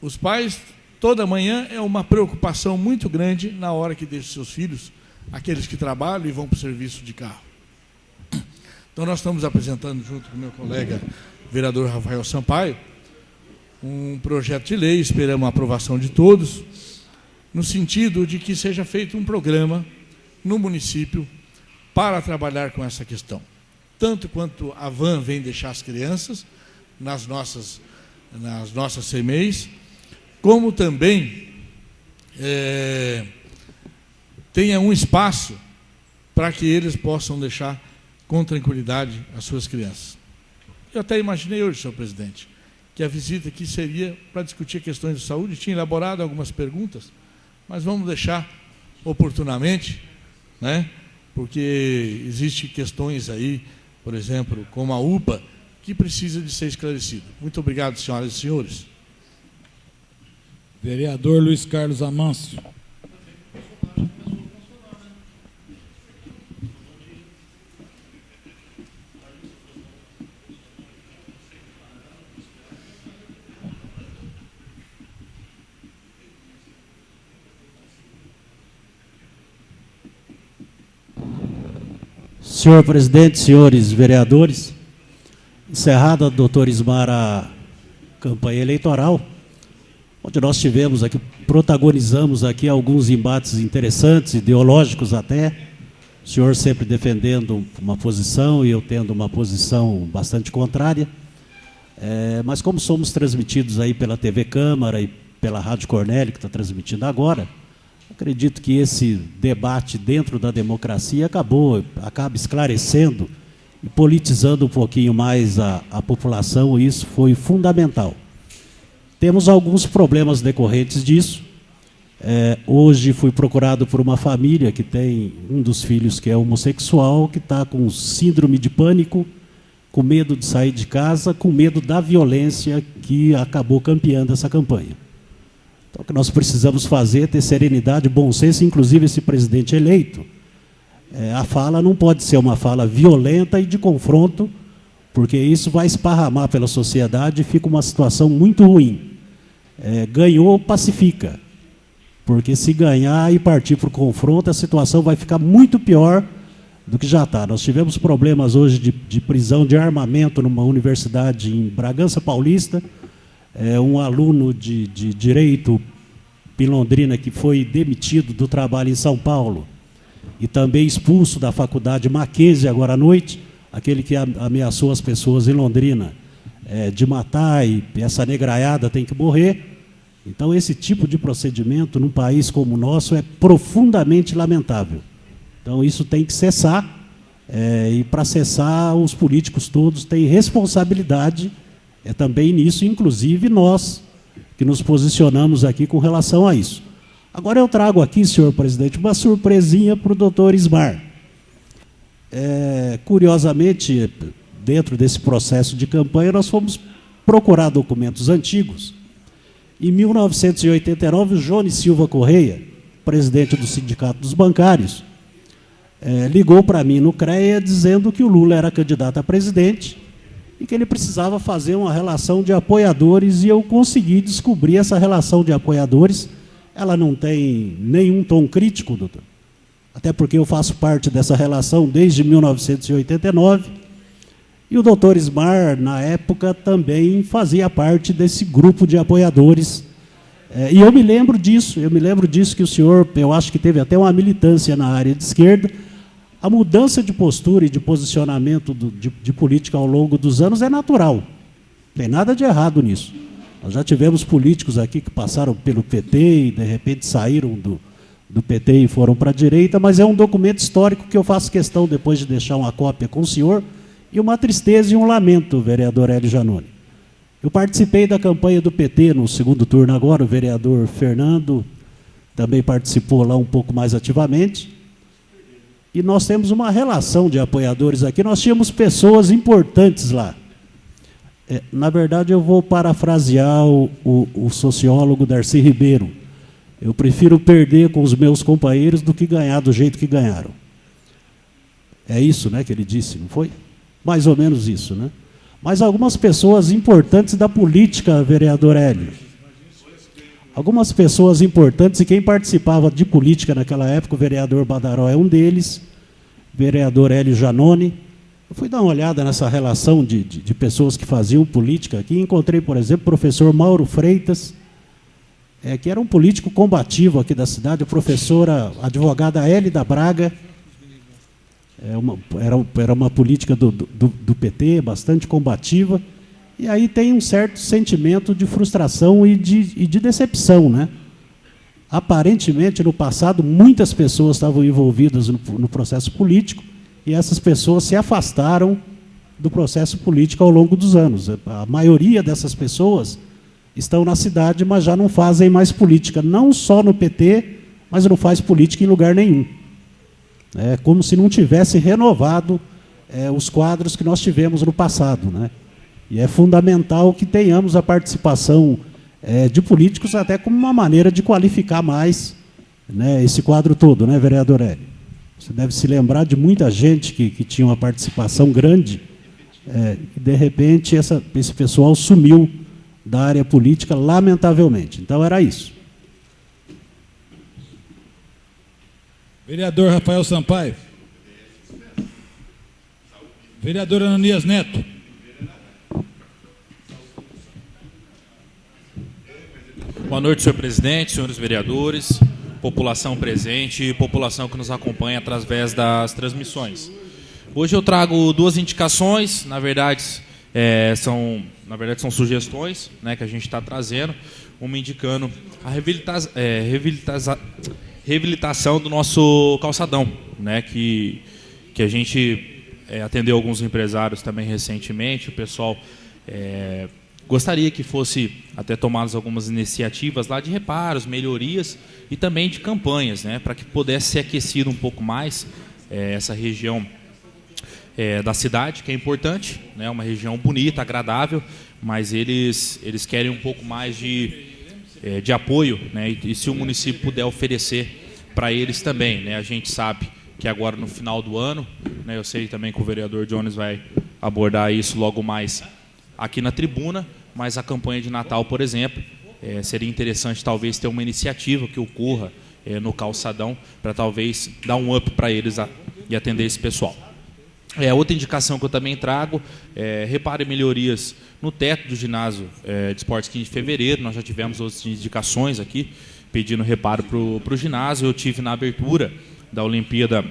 Os pais toda manhã é uma preocupação muito grande na hora que deixam seus filhos, aqueles que trabalham e vão para o serviço de carro. Então, nós estamos apresentando, junto com o meu colega, vereador Rafael Sampaio, um projeto de lei, esperamos a aprovação de todos, no sentido de que seja feito um programa no município para trabalhar com essa questão. Tanto quanto a van vem deixar as crianças nas nossas CMEs, como também tenha um espaço para que eles possam deixar com tranquilidade as suas crianças. Eu até imaginei hoje, senhor presidente, que a visita aqui seria para discutir questões de saúde, tinha elaborado algumas perguntas, mas vamos deixar oportunamente, né? Porque existem questões aí, por exemplo, como a UPA, que precisa de ser esclarecida. Muito obrigado, senhoras e senhores. Vereador Luiz Carlos Amâncio. Senhor presidente, senhores vereadores, encerrada, doutor Ismar, a campanha eleitoral, onde nós tivemos aqui, protagonizamos aqui alguns embates interessantes, ideológicos até, o senhor sempre defendendo uma posição e eu tendo uma posição bastante contrária, mas como somos transmitidos aí pela TV Câmara e pela Rádio Cornélio, que está transmitindo agora, acredito que esse debate dentro da democracia acaba esclarecendo e politizando um pouquinho mais a população, e isso foi fundamental. Temos alguns problemas decorrentes disso. Hoje fui procurado por uma família que tem um dos filhos que é homossexual, que está com síndrome de pânico, com medo de sair de casa, com medo da violência que acabou campeando essa campanha. Então, o que nós precisamos fazer é ter serenidade, bom senso, inclusive esse presidente eleito. A fala não pode ser uma fala violenta e de confronto, porque isso vai esparramar pela sociedade e fica uma situação muito ruim. Ganhou, pacifica. Porque se ganhar e partir para o confronto, a situação vai ficar muito pior do que já está. Nós tivemos problemas hoje de prisão de armamento numa universidade em Bragança Paulista, um aluno de Direito em Londrina que foi demitido do trabalho em São Paulo e também expulso da faculdade Mackenzie agora à noite, aquele que ameaçou as pessoas em Londrina de matar, e essa negraiada tem que morrer. Então, esse tipo de procedimento, num país como o nosso, é profundamente lamentável. Então, isso tem que cessar, e para cessar, os políticos todos têm responsabilidade também nisso, inclusive nós, que nos posicionamos aqui com relação a isso. Agora eu trago aqui, senhor presidente, uma surpresinha para o doutor Ismar. Curiosamente, dentro desse processo de campanha, nós fomos procurar documentos antigos. Em 1989, o Jones Silva Correia, presidente do Sindicato dos Bancários, ligou para mim no CREA dizendo que o Lula era candidato a presidente e que ele precisava fazer uma relação de apoiadores, e eu consegui descobrir essa relação de apoiadores. Ela não tem nenhum tom crítico, doutor, até porque eu faço parte dessa relação desde 1989, e o doutor Ismar, na época, também fazia parte desse grupo de apoiadores, e eu me lembro disso que o senhor, eu acho que teve até uma militância na área de esquerda. A mudança de postura e de posicionamento de política ao longo dos anos é natural. Não tem nada de errado nisso. Nós já tivemos políticos aqui que passaram pelo PT e, de repente, saíram do PT e foram para a direita, mas é um documento histórico que eu faço questão depois de deixar uma cópia com o senhor, e uma tristeza e um lamento, vereador Hélio Janone. Eu participei da campanha do PT no segundo turno agora, o vereador Fernando também participou lá um pouco mais ativamente. E nós temos uma relação de apoiadores aqui, nós tínhamos pessoas importantes lá. Na verdade, eu vou parafrasear o sociólogo Darcy Ribeiro. Eu prefiro perder com os meus companheiros do que ganhar do jeito que ganharam. É isso, né, que ele disse, não foi? Mais ou menos isso, né? Mas algumas pessoas importantes da política, vereador Hélio. algumas pessoas importantes, e quem participava de política naquela época, o vereador Badaró é um deles, o vereador Hélio Janone. Eu fui dar uma olhada nessa relação de pessoas que faziam política aqui, e encontrei, por exemplo, o professor Mauro Freitas, que era um político combativo aqui da cidade, a professora, a advogada Hélida Braga, era uma política do PT, bastante combativa, e aí tem um certo sentimento de frustração e de decepção, né? Aparentemente, no passado, muitas pessoas estavam envolvidas no processo político, e essas pessoas se afastaram do processo político ao longo dos anos. A maioria dessas pessoas estão na cidade, mas já não fazem mais política, não só no PT, mas não faz política em lugar nenhum. É como se não tivesse renovado os quadros que nós tivemos no passado, né? E é fundamental que tenhamos a participação de políticos até como uma maneira de qualificar mais, né, esse quadro todo, né, vereador Hélio? Você deve se lembrar de muita gente que tinha uma participação grande, e, de repente, esse pessoal sumiu da área política, lamentavelmente. Então, era isso. Vereador Rafael Sampaio. Vereador Ananias Neto. Boa noite, senhor presidente, senhores vereadores, população presente e população que nos acompanha através das transmissões. Hoje eu trago duas indicações, na verdade são sugestões, né, que a gente está trazendo, uma indicando a reabilitação do nosso calçadão, né, que a gente atendeu alguns empresários também recentemente, o pessoal gostaria que fosse até tomadas algumas iniciativas lá de reparos, melhorias e também de campanhas, né, para que pudesse ser aquecido um pouco mais essa região da cidade, que é importante, né, uma região bonita, agradável, mas eles querem um pouco mais de apoio, né, e se o município puder oferecer para eles também, né, a gente sabe que agora no final do ano, né, eu sei também que o vereador Jones vai abordar isso logo mais aqui na tribuna, mas a campanha de Natal, por exemplo, seria interessante talvez ter uma iniciativa que ocorra no calçadão para talvez dar um up para eles e atender esse pessoal. Outra indicação que eu também trago repare melhorias no teto do ginásio de esportes 15 de fevereiro. Nós já tivemos outras indicações aqui pedindo reparo para o ginásio. Eu tive na abertura da Olimpíada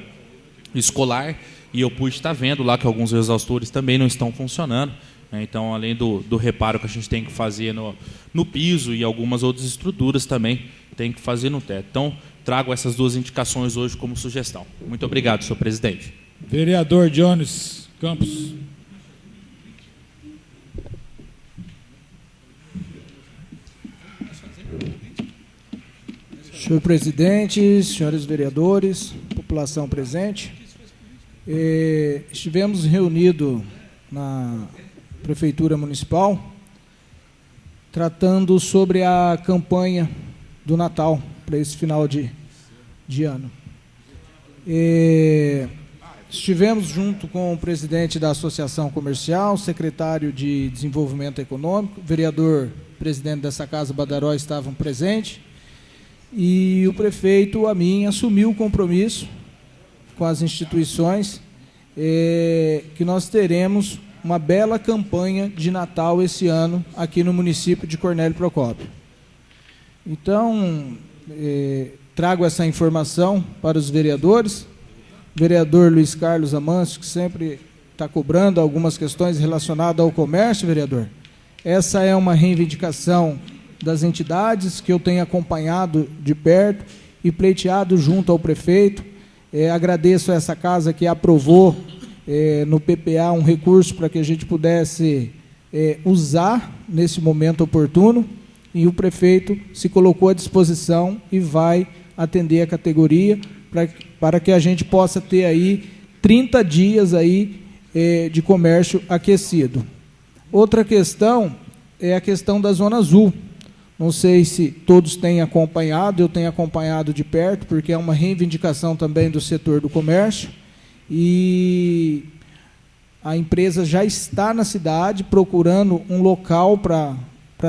Escolar e eu pude estar vendo lá que alguns exaustores também não estão funcionando. Então, além do reparo que a gente tem que fazer no piso e algumas outras estruturas também tem que fazer no teto. Então, trago essas duas indicações hoje como sugestão. Muito obrigado, senhor presidente. Vereador Jones Campos. Senhor presidente, senhores vereadores, população presente, estivemos reunidos na Prefeitura Municipal tratando sobre a campanha do Natal para esse final de ano. Estivemos junto com o presidente da Associação Comercial, secretário de Desenvolvimento Econômico, o vereador, presidente dessa casa, Badaró, estavam presentes, e o prefeito, a mim, assumiu o compromisso com as instituições que nós teremos uma bela campanha de Natal esse ano aqui no município de Cornélio Procópio. Então, trago essa informação para os vereadores. O vereador Luiz Carlos Amâncio, que sempre está cobrando algumas questões relacionadas ao comércio, vereador. Essa é uma reivindicação das entidades que eu tenho acompanhado de perto e pleiteado junto ao prefeito. Agradeço a essa casa que aprovou no PPA um recurso para que a gente pudesse usar nesse momento oportuno, e o prefeito se colocou à disposição e vai atender a categoria para que a gente possa ter aí 30 dias aí, de comércio aquecido. Outra questão é a questão da Zona Azul. Não sei se todos têm acompanhado, eu tenho acompanhado de perto, porque é uma reivindicação também do setor do comércio, e a empresa já está na cidade procurando um local para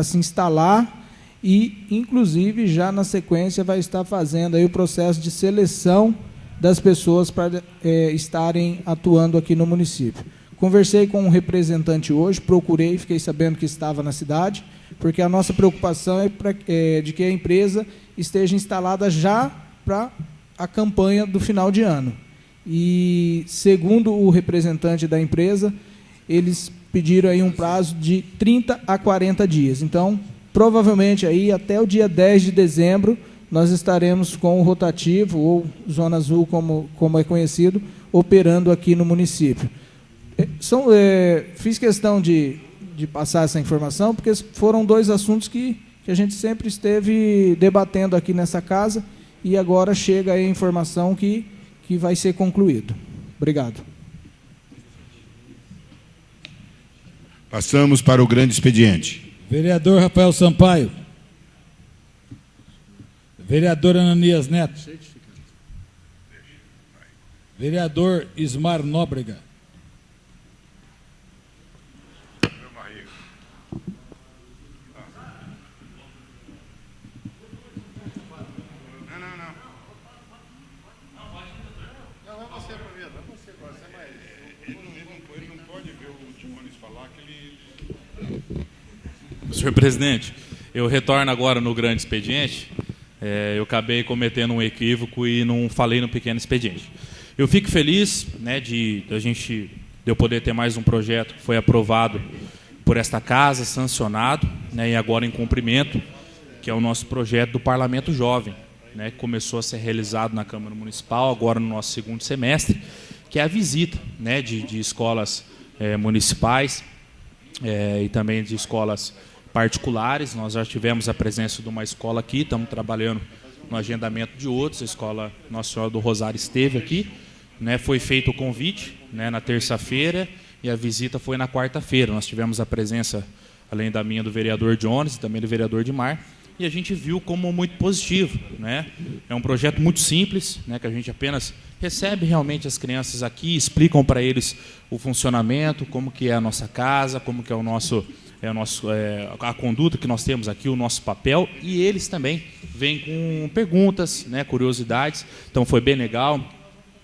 se instalar, e, inclusive, já na sequência vai estar fazendo aí o processo de seleção das pessoas para estarem atuando aqui no município. Conversei com um representante hoje, procurei, fiquei sabendo que estava na cidade, porque a nossa preocupação é de que a empresa esteja instalada já para a campanha do final de ano. E, segundo o representante da empresa, eles pediram aí um prazo de 30 a 40 dias. Então, provavelmente, aí, até o dia 10 de dezembro, nós estaremos com o rotativo, ou Zona Azul, como é conhecido, operando aqui no município. Fiz questão de passar essa informação, porque foram dois assuntos que a gente sempre esteve debatendo aqui nessa casa, e agora chega aí a informação que vai ser concluído. Obrigado. Passamos para o grande expediente. Vereador Rafael Sampaio. Vereador Ananias Neto. Vereador Ismar Nóbrega. Senhor presidente, eu retorno agora no grande expediente. Eu acabei cometendo um equívoco e não falei no pequeno expediente. Eu fico feliz, né, de eu poder ter mais um projeto que foi aprovado por esta casa, sancionado, né, e agora em cumprimento, que é o nosso projeto do Parlamento Jovem, né, que começou a ser realizado na Câmara Municipal, agora no nosso segundo semestre, que é a visita, né, de escolas municipais e também de escolas particulares. Nós já tivemos a presença de uma escola aqui, estamos trabalhando no agendamento de outros. A escola Nossa Senhora do Rosário esteve aqui, né, foi feito o convite, né, na terça-feira, e a visita foi na quarta-feira. Nós tivemos a presença, além da minha, do vereador Jones e também do vereador Dimar, e a gente viu como muito positivo, né? É um projeto muito simples, né, que a gente apenas recebe realmente as crianças aqui, explicam para eles o funcionamento, como que é a nossa casa, como que é a conduta que nós temos aqui, o nosso papel, e eles também vêm com perguntas, né, curiosidades. Então foi bem legal.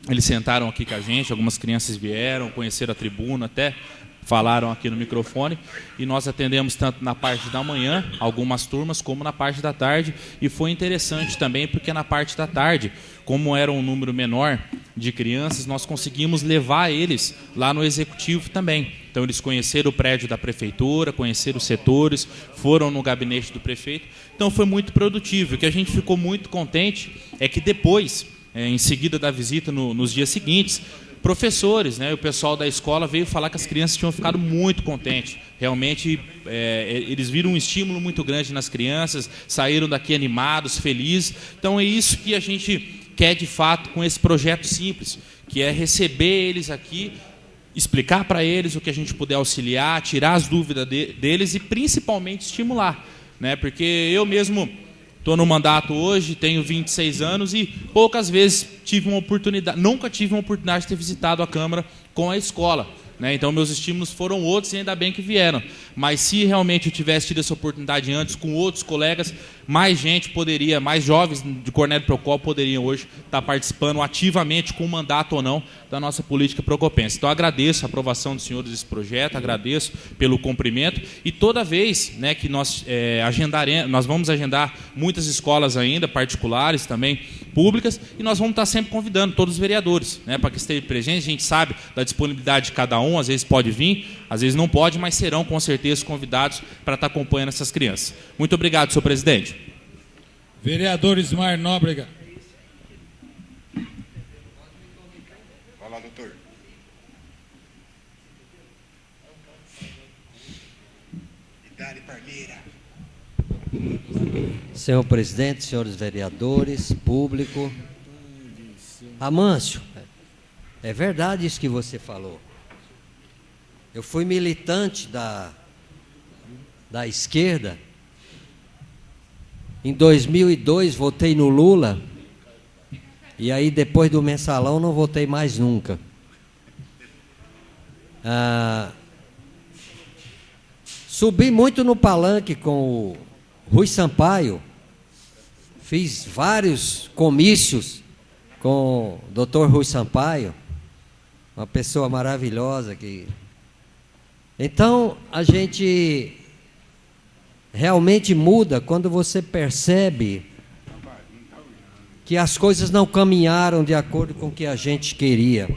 Eles sentaram aqui com a gente, algumas crianças vieram, conheceram a tribuna, até falaram aqui no microfone, e nós atendemos tanto na parte da manhã, algumas turmas, como na parte da tarde, e foi interessante também, porque na parte da tarde, como era um número menor de crianças, nós conseguimos levar eles lá no executivo também. Então eles conheceram o prédio da prefeitura, conheceram os setores, foram no gabinete do prefeito, então foi muito produtivo. O que a gente ficou muito contente é que depois, em seguida da visita, nos dias seguintes, professores, né, o pessoal da escola veio falar que as crianças tinham ficado muito contentes. Realmente, eles viram um estímulo muito grande nas crianças, saíram daqui animados, felizes. Então, é isso que a gente quer, de fato, com esse projeto simples, que é receber eles aqui, explicar para eles o que a gente puder auxiliar, tirar as dúvidas deles e, principalmente, estimular, né, porque eu mesmo estou no mandato hoje, tenho 26 anos e poucas vezes nunca tive uma oportunidade de ter visitado a Câmara com a escola, né? Então meus estímulos foram outros e ainda bem que vieram. Mas se realmente eu tivesse tido essa oportunidade antes com outros colegas, mais gente poderia, mais jovens de Cornélio Procópio poderiam hoje estar participando ativamente, com mandato ou não, da nossa política procopense. Então agradeço a aprovação dos senhores desse projeto, agradeço pelo cumprimento, e toda vez, né, que nós nós vamos agendar muitas escolas ainda, particulares também, públicas, e nós vamos estar sempre convidando todos os vereadores, né, para que estejam presentes. A gente sabe da disponibilidade de cada um, às vezes pode vir, às vezes não pode, mas serão com certeza convidados para estar acompanhando essas crianças. Muito obrigado, senhor presidente. Vereador Ismar Nóbrega. Vai lá, doutor. Idade Parmeira. Senhor presidente, senhores vereadores, público. Amâncio, é verdade isso que você falou. Eu fui militante da esquerda. Em 2002 votei no Lula. E aí depois do mensalão não votei mais nunca. Subi muito no palanque com Rui Sampaio, fiz vários comícios com o Dr. Rui Sampaio, uma pessoa maravilhosa que... Então, a gente realmente muda quando você percebe que as coisas não caminharam de acordo com o que a gente queria.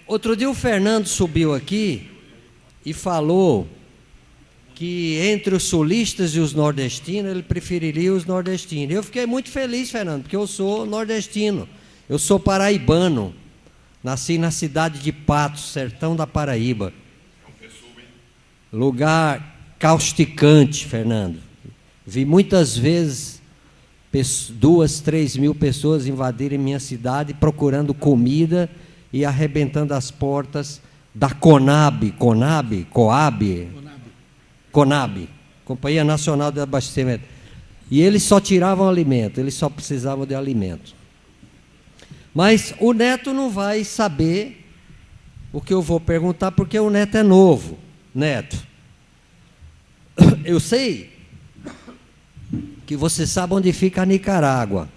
Outro dia o Fernando subiu aqui e falou que entre os sulistas e os nordestinos, ele preferiria os nordestinos. Eu fiquei muito feliz, Fernando, porque eu sou nordestino, eu sou paraibano, nasci na cidade de Patos, sertão da Paraíba. Lugar causticante, Fernando. Vi muitas vezes 2, 3 mil pessoas invadirem minha cidade procurando comida e arrebentando as portas da Conab, Companhia Nacional de Abastecimento. E eles só tiravam alimento, eles só precisavam de alimento. Mas o Neto não vai saber o que eu vou perguntar, porque o Neto é novo. Neto, eu sei que você sabe onde fica a Nicarágua,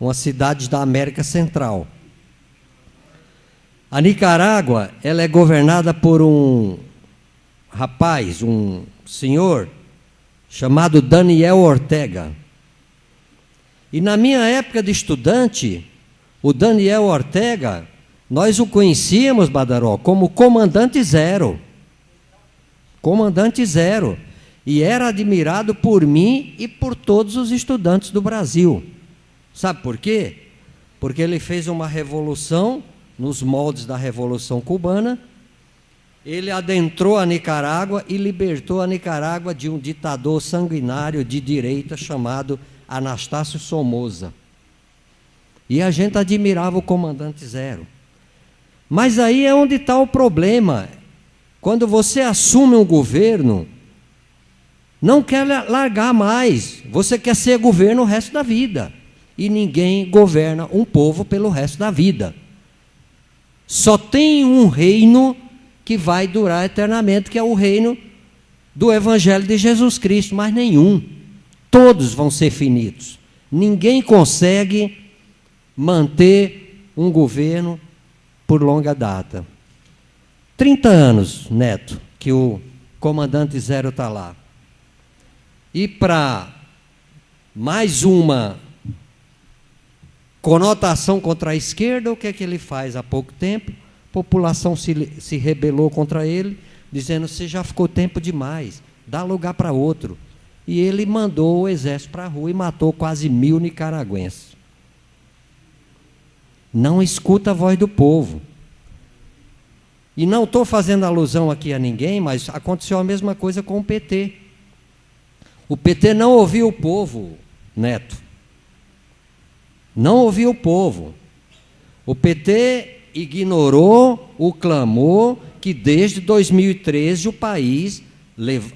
uma cidade da América Central. A Nicarágua, ela é governada por um rapaz, um senhor, chamado Daniel Ortega. E na minha época de estudante, o Daniel Ortega, nós o conhecíamos, Badaró, como Comandante Zero. Comandante Zero. E era admirado por mim e por todos os estudantes do Brasil. Sabe por quê? Porque ele fez uma revolução nos moldes da Revolução Cubana. Ele adentrou a Nicarágua e libertou a Nicarágua de um ditador sanguinário de direita chamado Anastácio Somoza. E a gente admirava o Comandante Zero. Mas aí é onde está o problema. Quando você assume um governo, não quer largar mais. Você quer ser governo o resto da vida. E ninguém governa um povo pelo resto da vida. Só tem um reino que vai durar eternamente, que é o reino do Evangelho de Jesus Cristo, mas nenhum. Todos vão ser finitos. Ninguém consegue manter um governo por longa data. 30 anos, Neto, que o Comandante Zero está lá. E para mais uma conotação contra a esquerda, o que é que ele faz há pouco tempo? A população se rebelou contra ele, dizendo: você já ficou tempo demais, dá lugar para outro. E ele mandou o exército para a rua e matou quase 1000 nicaragüenses. Não escuta a voz do povo. E não estou fazendo alusão aqui a ninguém, mas aconteceu a mesma coisa com o PT. O PT não ouviu o povo, Neto. Não ouviu o povo. O PT ignorou o clamor que desde 2013 o país,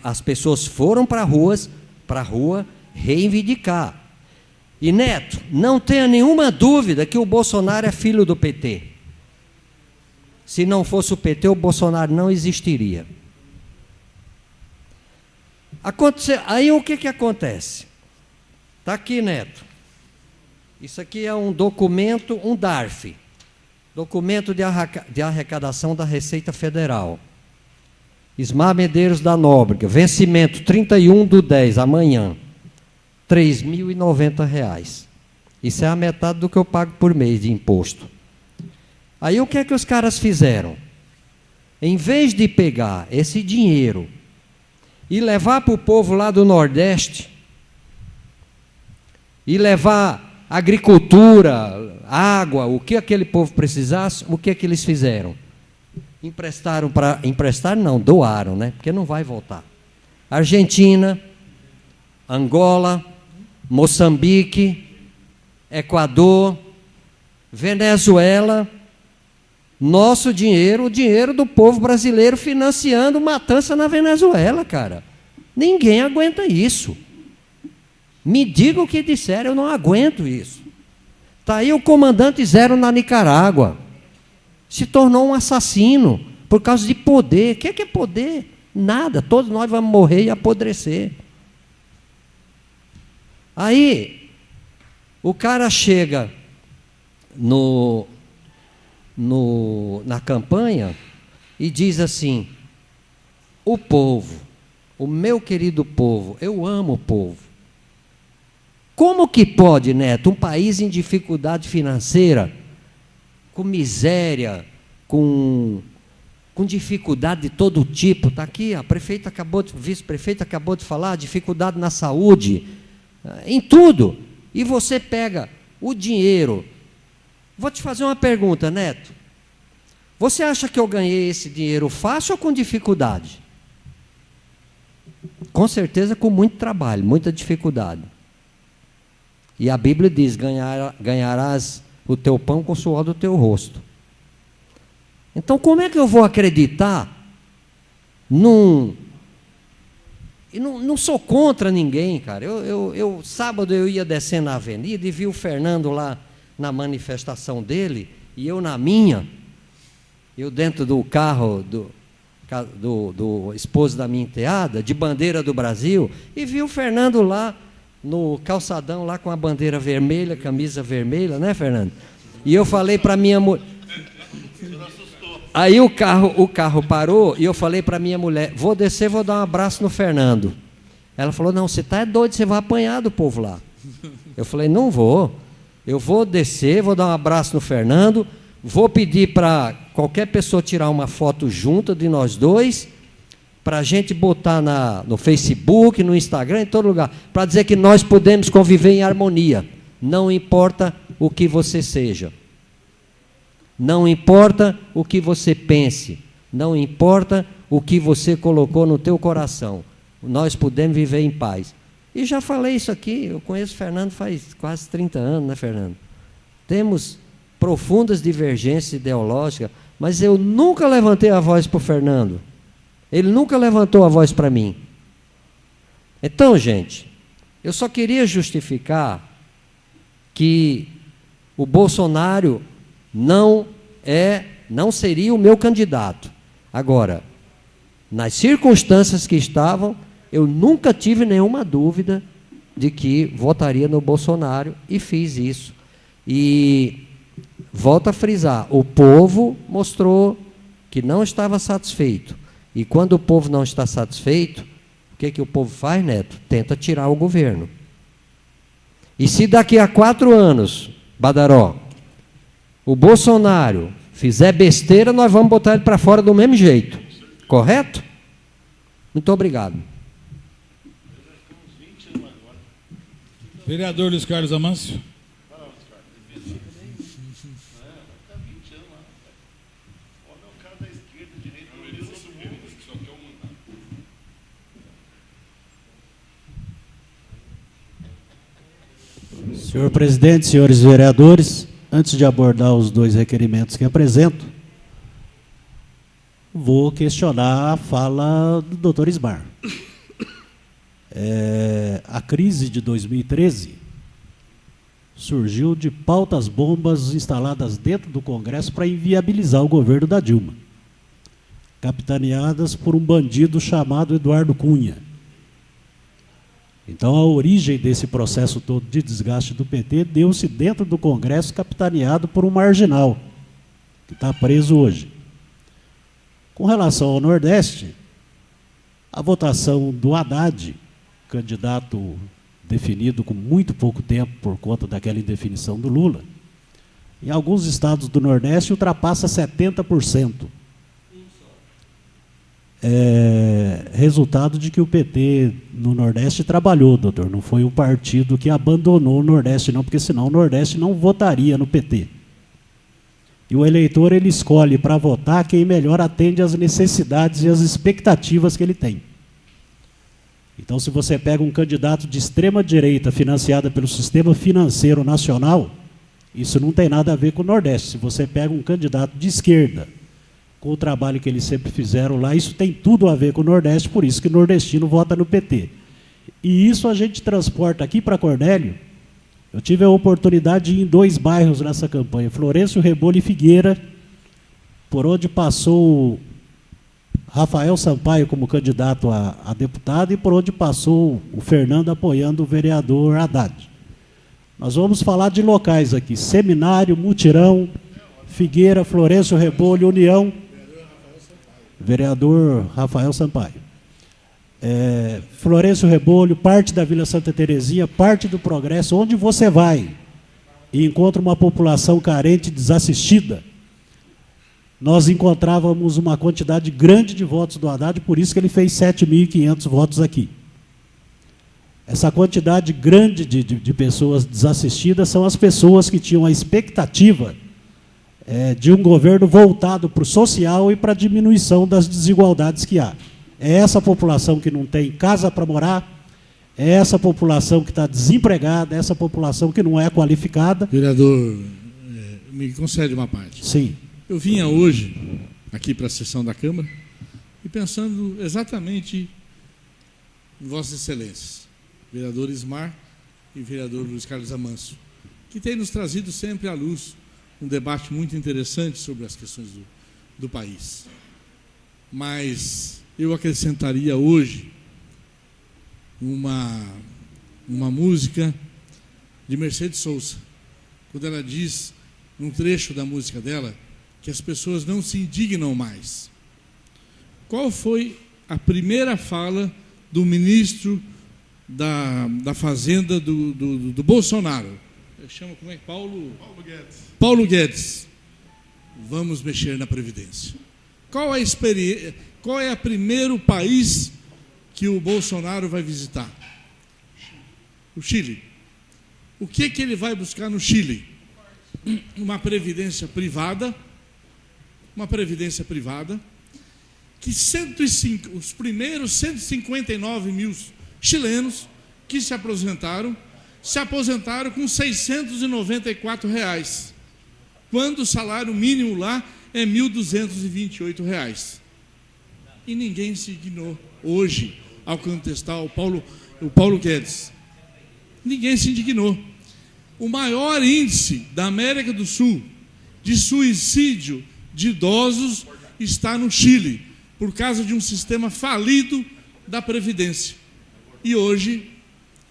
as pessoas foram para a rua reivindicar. E, Neto, não tenha nenhuma dúvida que o Bolsonaro é filho do PT. Se não fosse o PT, o Bolsonaro não existiria. Aí o que acontece? Está aqui, Neto. Isso aqui é um documento, um DARF, documento de arrecadação da Receita Federal. Ismar Medeiros da Nóbrega, vencimento 31/10, amanhã, R$ 3.090. Isso é a metade do que eu pago por mês de imposto. Aí o que é que os caras fizeram? Em vez de pegar esse dinheiro e levar para o povo lá do Nordeste, e levar agricultura, água, o que aquele povo precisasse, o que é que eles fizeram? Emprestaram não, doaram, né? Porque não vai voltar. Argentina, Angola, Moçambique, Equador, Venezuela, nosso dinheiro, o dinheiro do povo brasileiro financiando matança na Venezuela, cara. Ninguém aguenta isso. Me digam o que disseram, eu não aguento isso. Está aí o Comandante Zero na Nicarágua. Se tornou um assassino por causa de poder. O que é poder? Nada, todos nós vamos morrer e apodrecer. Aí, o cara chega na campanha e diz assim: o povo, o meu querido povo, eu amo o povo. Como que pode, Neto, um país em dificuldade financeira, com miséria, com dificuldade de todo tipo, está aqui, a prefeita vice-prefeita acabou de falar, dificuldade na saúde, em tudo, e você pega o dinheiro. Vou te fazer uma pergunta, Neto. Você acha que eu ganhei esse dinheiro fácil ou com dificuldade? Com certeza com muito trabalho, muita dificuldade. E a Bíblia diz: ganharás o teu pão com o suor do teu rosto. Então, como é que eu vou acreditar Não sou contra ninguém, cara. Sábado eu ia descendo na avenida e vi o Fernando lá na manifestação dele, e eu na minha, eu dentro do carro do esposo da minha enteada, de bandeira do Brasil, e vi o Fernando lá no calçadão, lá com a bandeira vermelha, camisa vermelha, né, Fernando? E eu falei para minha mulher... Aí o carro parou e eu falei para minha mulher: vou descer, vou dar um abraço no Fernando. Ela falou: não, você está doido, você vai apanhar do povo lá. Eu falei: não vou. Eu vou descer, vou dar um abraço no Fernando, vou pedir para qualquer pessoa tirar uma foto junta de nós dois, para a gente botar no Facebook, no Instagram, em todo lugar, para dizer que nós podemos conviver em harmonia. Não importa o que você seja. Não importa o que você pense, não importa o que você colocou no teu coração, nós podemos viver em paz. E já falei isso aqui, eu conheço o Fernando faz quase 30 anos, né, Fernando? Temos profundas divergências ideológicas, mas eu nunca levantei a voz para o Fernando, ele nunca levantou a voz para mim. Então, gente, eu só queria justificar que o Bolsonaro não seria o meu candidato. Agora, nas circunstâncias que estavam, eu nunca tive nenhuma dúvida de que votaria no Bolsonaro e fiz isso. E volto a frisar, o povo mostrou que não estava satisfeito. E quando o povo não está satisfeito, o que o povo faz, Neto? Tenta tirar o governo. E se daqui a 4 anos, Badaró, o Bolsonaro fizer besteira, nós vamos botar ele para fora do mesmo jeito. Correto? Muito obrigado. Vereador Luiz Carlos Amâncio. Senhor presidente, senhores vereadores, antes de abordar os 2 requerimentos que apresento, vou questionar a fala do doutor Ismar. A crise de 2013 surgiu de pautas bombas instaladas dentro do Congresso para inviabilizar o governo da Dilma, capitaneadas por um bandido chamado Eduardo Cunha. Então, a origem desse processo todo de desgaste do PT deu-se dentro do Congresso, capitaneado por um marginal, que está preso hoje. Com relação ao Nordeste, a votação do Haddad, candidato definido com muito pouco tempo por conta daquela indefinição do Lula, em alguns estados do Nordeste ultrapassa 70%. Resultado de que o PT no Nordeste trabalhou, doutor. Não foi um partido que abandonou o Nordeste, não, porque senão o Nordeste não votaria no PT. E o eleitor, ele escolhe para votar quem melhor atende às necessidades e às expectativas que ele tem. Então, se você pega um candidato de extrema direita financiado pelo sistema financeiro nacional, isso não tem nada a ver com o Nordeste. Se você pega um candidato de esquerda, com o trabalho que eles sempre fizeram lá, isso tem tudo a ver com o Nordeste, por isso que o nordestino vota no PT. E isso a gente transporta aqui para Cornélio. Eu tive a oportunidade de ir em 2 bairros nessa campanha, Florencio, Rebolo e Figueira, por onde passou Rafael Sampaio como candidato a deputado e por onde passou o Fernando apoiando o vereador Haddad. Nós vamos falar de locais aqui: Seminário, Mutirão, Figueira, Florencio Rebolo, União. Vereador Rafael Sampaio. Florencio Rebolo, parte da Vila Santa Terezinha, parte do Progresso. Onde você vai e encontra uma população carente, desassistida, nós encontrávamos uma quantidade grande de votos do Haddad, por isso que ele fez 7.500 votos aqui. Essa quantidade grande de pessoas desassistidas são as pessoas que tinham a expectativa de um governo voltado para o social e para a diminuição das desigualdades que há. É essa população que não tem casa para morar, é essa população que está desempregada, é essa população que não é qualificada. Vereador, me concede uma parte. Sim. Eu vinha hoje aqui para a sessão da Câmara e pensando exatamente em Vossas Excelências, vereador Ismar e vereador Luiz Carlos Amâncio, que tem nos trazido sempre à luz um debate muito interessante sobre as questões do país. Mas eu acrescentaria hoje uma música de Mercedes Souza, quando ela diz, num trecho da música dela, que as pessoas não se indignam mais. Qual foi a primeira fala do ministro da Fazenda do Bolsonaro? Chama como é? Paulo Guedes. Vamos mexer na Previdência. Qual é o primeiro país que o Bolsonaro vai visitar? O Chile. O que ele vai buscar no Chile? Uma previdência privada, que os primeiros 159 mil chilenos que se aposentaram com R$ 694, quando o salário mínimo lá é R$ 1.228. E ninguém se indignou hoje ao contestar o Paulo Guedes. Ninguém se indignou. O maior índice da América do Sul de suicídio de idosos está no Chile, por causa de um sistema falido da Previdência. E hoje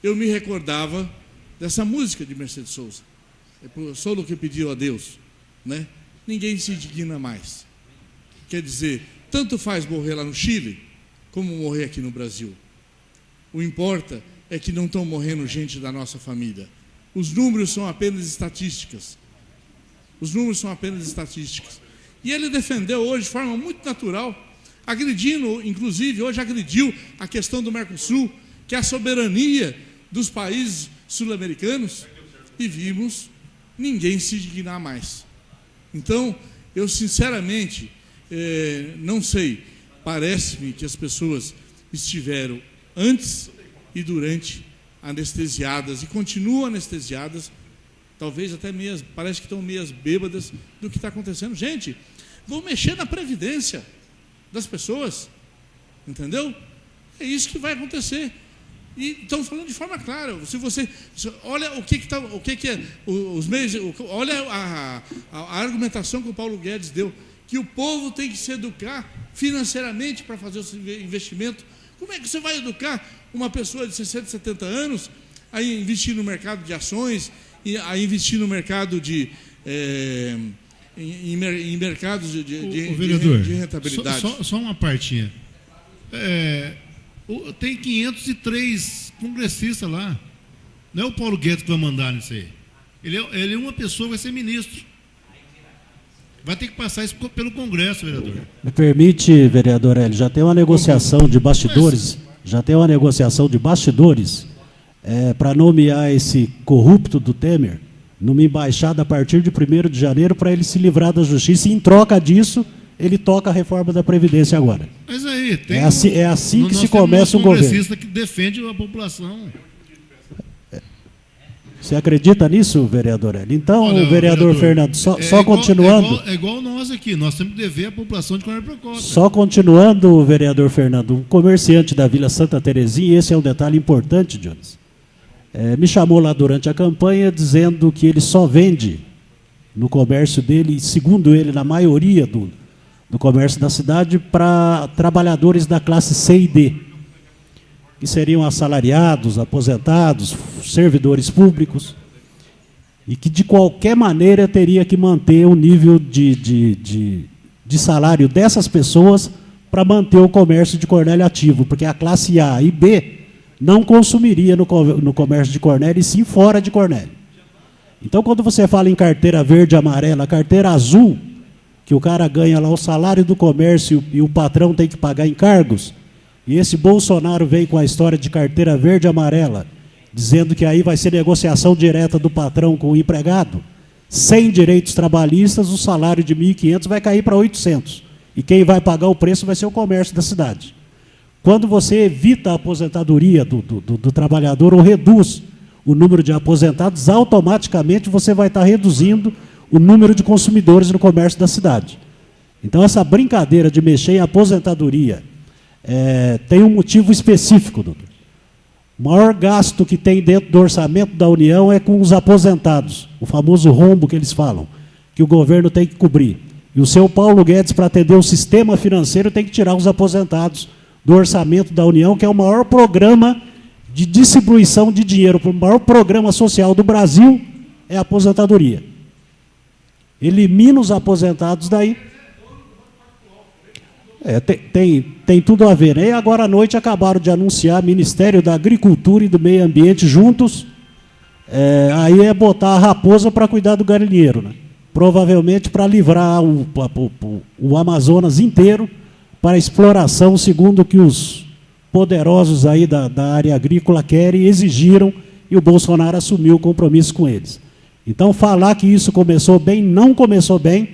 eu me recordava dessa música de Mercedes Souza, solo que pediu a Deus, né? Ninguém se indigna mais. Quer dizer, tanto faz morrer lá no Chile, como morrer aqui no Brasil. O importa é que não estão morrendo gente da nossa família. Os números são apenas estatísticas. E ele defendeu hoje, de forma muito natural, agredindo, inclusive, hoje agrediu a questão do Mercosul, que é a soberania dos países sul-americanos, e vimos ninguém se indignar mais. Então, eu sinceramente não sei, parece-me que as pessoas estiveram antes e durante anestesiadas e continuam anestesiadas, talvez até parece que estão meias bêbadas do que está acontecendo. Gente, vão mexer na previdência das pessoas, entendeu? É isso que vai acontecer. E estão falando de forma clara. Se você olha os meios, olha a argumentação que o Paulo Guedes deu, que o povo tem que se educar financeiramente para fazer o investimento. Como é que você vai educar uma pessoa de 60, 70 anos a investir no mercado de ações, a investir no mercado em mercados de rentabilidade? Só uma partinha. Tem 503 congressistas lá. Não é o Paulo Guedes que vai mandar nisso aí. Ele é uma pessoa, vai ser ministro. Vai ter que passar isso pelo Congresso, vereador. Me permite, vereador Hélio, já tem uma negociação de bastidores, para nomear esse corrupto do Temer numa embaixada a partir de 1º de janeiro para ele se livrar da justiça, e em troca disso ele toca a reforma da Previdência agora. Mas aí, tem é assim que se começa um governo. Congressista que defende a população. Você acredita nisso, vereador Hélio? Então, olha, vereador Fernando, só continuando... É igual nós aqui, nós temos que dever a população de Coronel Procópio. Só continuando, vereador Fernando, um comerciante da Vila Santa Terezinha, e esse é um detalhe importante, Jones, me chamou lá durante a campanha dizendo que ele só vende no comércio dele, segundo ele, na maioria do comércio da cidade para trabalhadores da classe C e D, que seriam assalariados, aposentados, servidores públicos, e que de qualquer maneira teria que manter o nível de salário dessas pessoas para manter o comércio de Cornélio ativo, porque a classe A e B não consumiria no comércio de Cornélio, e sim fora de Cornélio. Então, quando você fala em carteira verde e amarela, carteira azul, que o cara ganha lá o salário do comércio e o patrão tem que pagar encargos, e esse Bolsonaro vem com a história de carteira verde e amarela, dizendo que aí vai ser negociação direta do patrão com o empregado, sem direitos trabalhistas, o salário de 1.500 vai cair para 800. E quem vai pagar o preço vai ser o comércio da cidade. Quando você evita a aposentadoria do trabalhador ou reduz o número de aposentados, automaticamente você vai estar reduzindo o número de consumidores no comércio da cidade. Então, essa brincadeira de mexer em aposentadoria tem um motivo específico, doutor. O maior gasto que tem dentro do orçamento da União é com os aposentados, o famoso rombo que eles falam, que o governo tem que cobrir. E o seu Paulo Guedes, para atender o sistema financeiro, tem que tirar os aposentados do orçamento da União, que é o maior programa de distribuição de dinheiro, o maior programa social do Brasil é a aposentadoria. Elimina os aposentados daí. Tem tudo a ver, né? E agora à noite acabaram de anunciar Ministério da Agricultura e do Meio Ambiente juntos. Aí é botar a raposa para cuidar do galinheiro, né? Provavelmente para livrar o Amazonas inteiro para exploração, segundo o que os poderosos aí da área agrícola querem e exigiram, e o Bolsonaro assumiu o compromisso com eles. Então, falar que isso começou bem, não começou bem,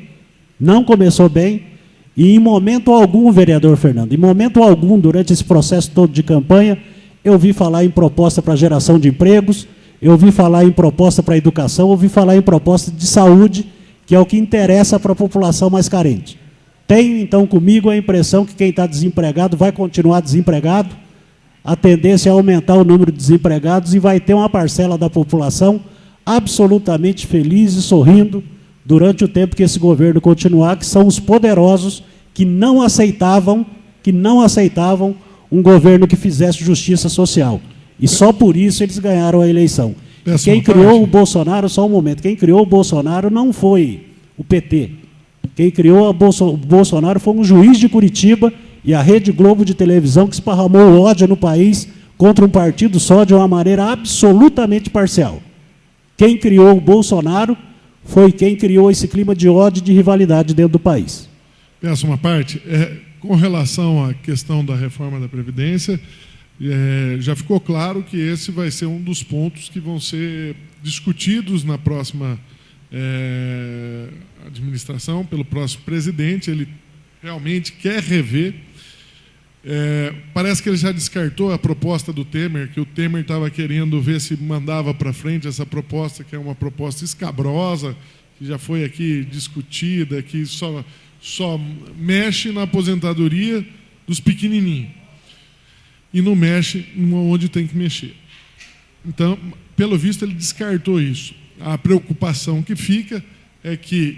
e em momento algum, vereador Fernando, em momento algum, durante esse processo todo de campanha, eu ouvi falar em proposta para geração de empregos, eu ouvi falar em proposta para educação, eu ouvi falar em proposta de saúde, que é o que interessa para a população mais carente. Tenho, então, comigo a impressão que quem está desempregado vai continuar desempregado, a tendência é aumentar o número de desempregados e vai ter uma parcela da população absolutamente feliz e sorrindo durante o tempo que esse governo continuar, que são os poderosos que não aceitavam um governo que fizesse justiça social. E só por isso eles ganharam a eleição. Quem criou o Bolsonaro, só um momento, quem criou o Bolsonaro não foi o PT. Quem criou o Bolsonaro foi um juiz de Curitiba e a Rede Globo de televisão que esparramou ódio no país contra um partido só de uma maneira absolutamente parcial. Quem criou o Bolsonaro foi quem criou esse clima de ódio e de rivalidade dentro do país. Peço uma parte. Com relação à questão da reforma da Previdência, já ficou claro que esse vai ser um dos pontos que vão ser discutidos na próxima administração, pelo próximo presidente. Ele realmente quer rever. Parece que ele já descartou a proposta do Temer, que o Temer estava querendo ver se mandava para frente essa proposta, que é uma proposta escabrosa, que já foi aqui discutida, que só mexe na aposentadoria dos pequenininhos e não mexe onde tem que mexer. Então, pelo visto, ele descartou isso. A preocupação que fica é que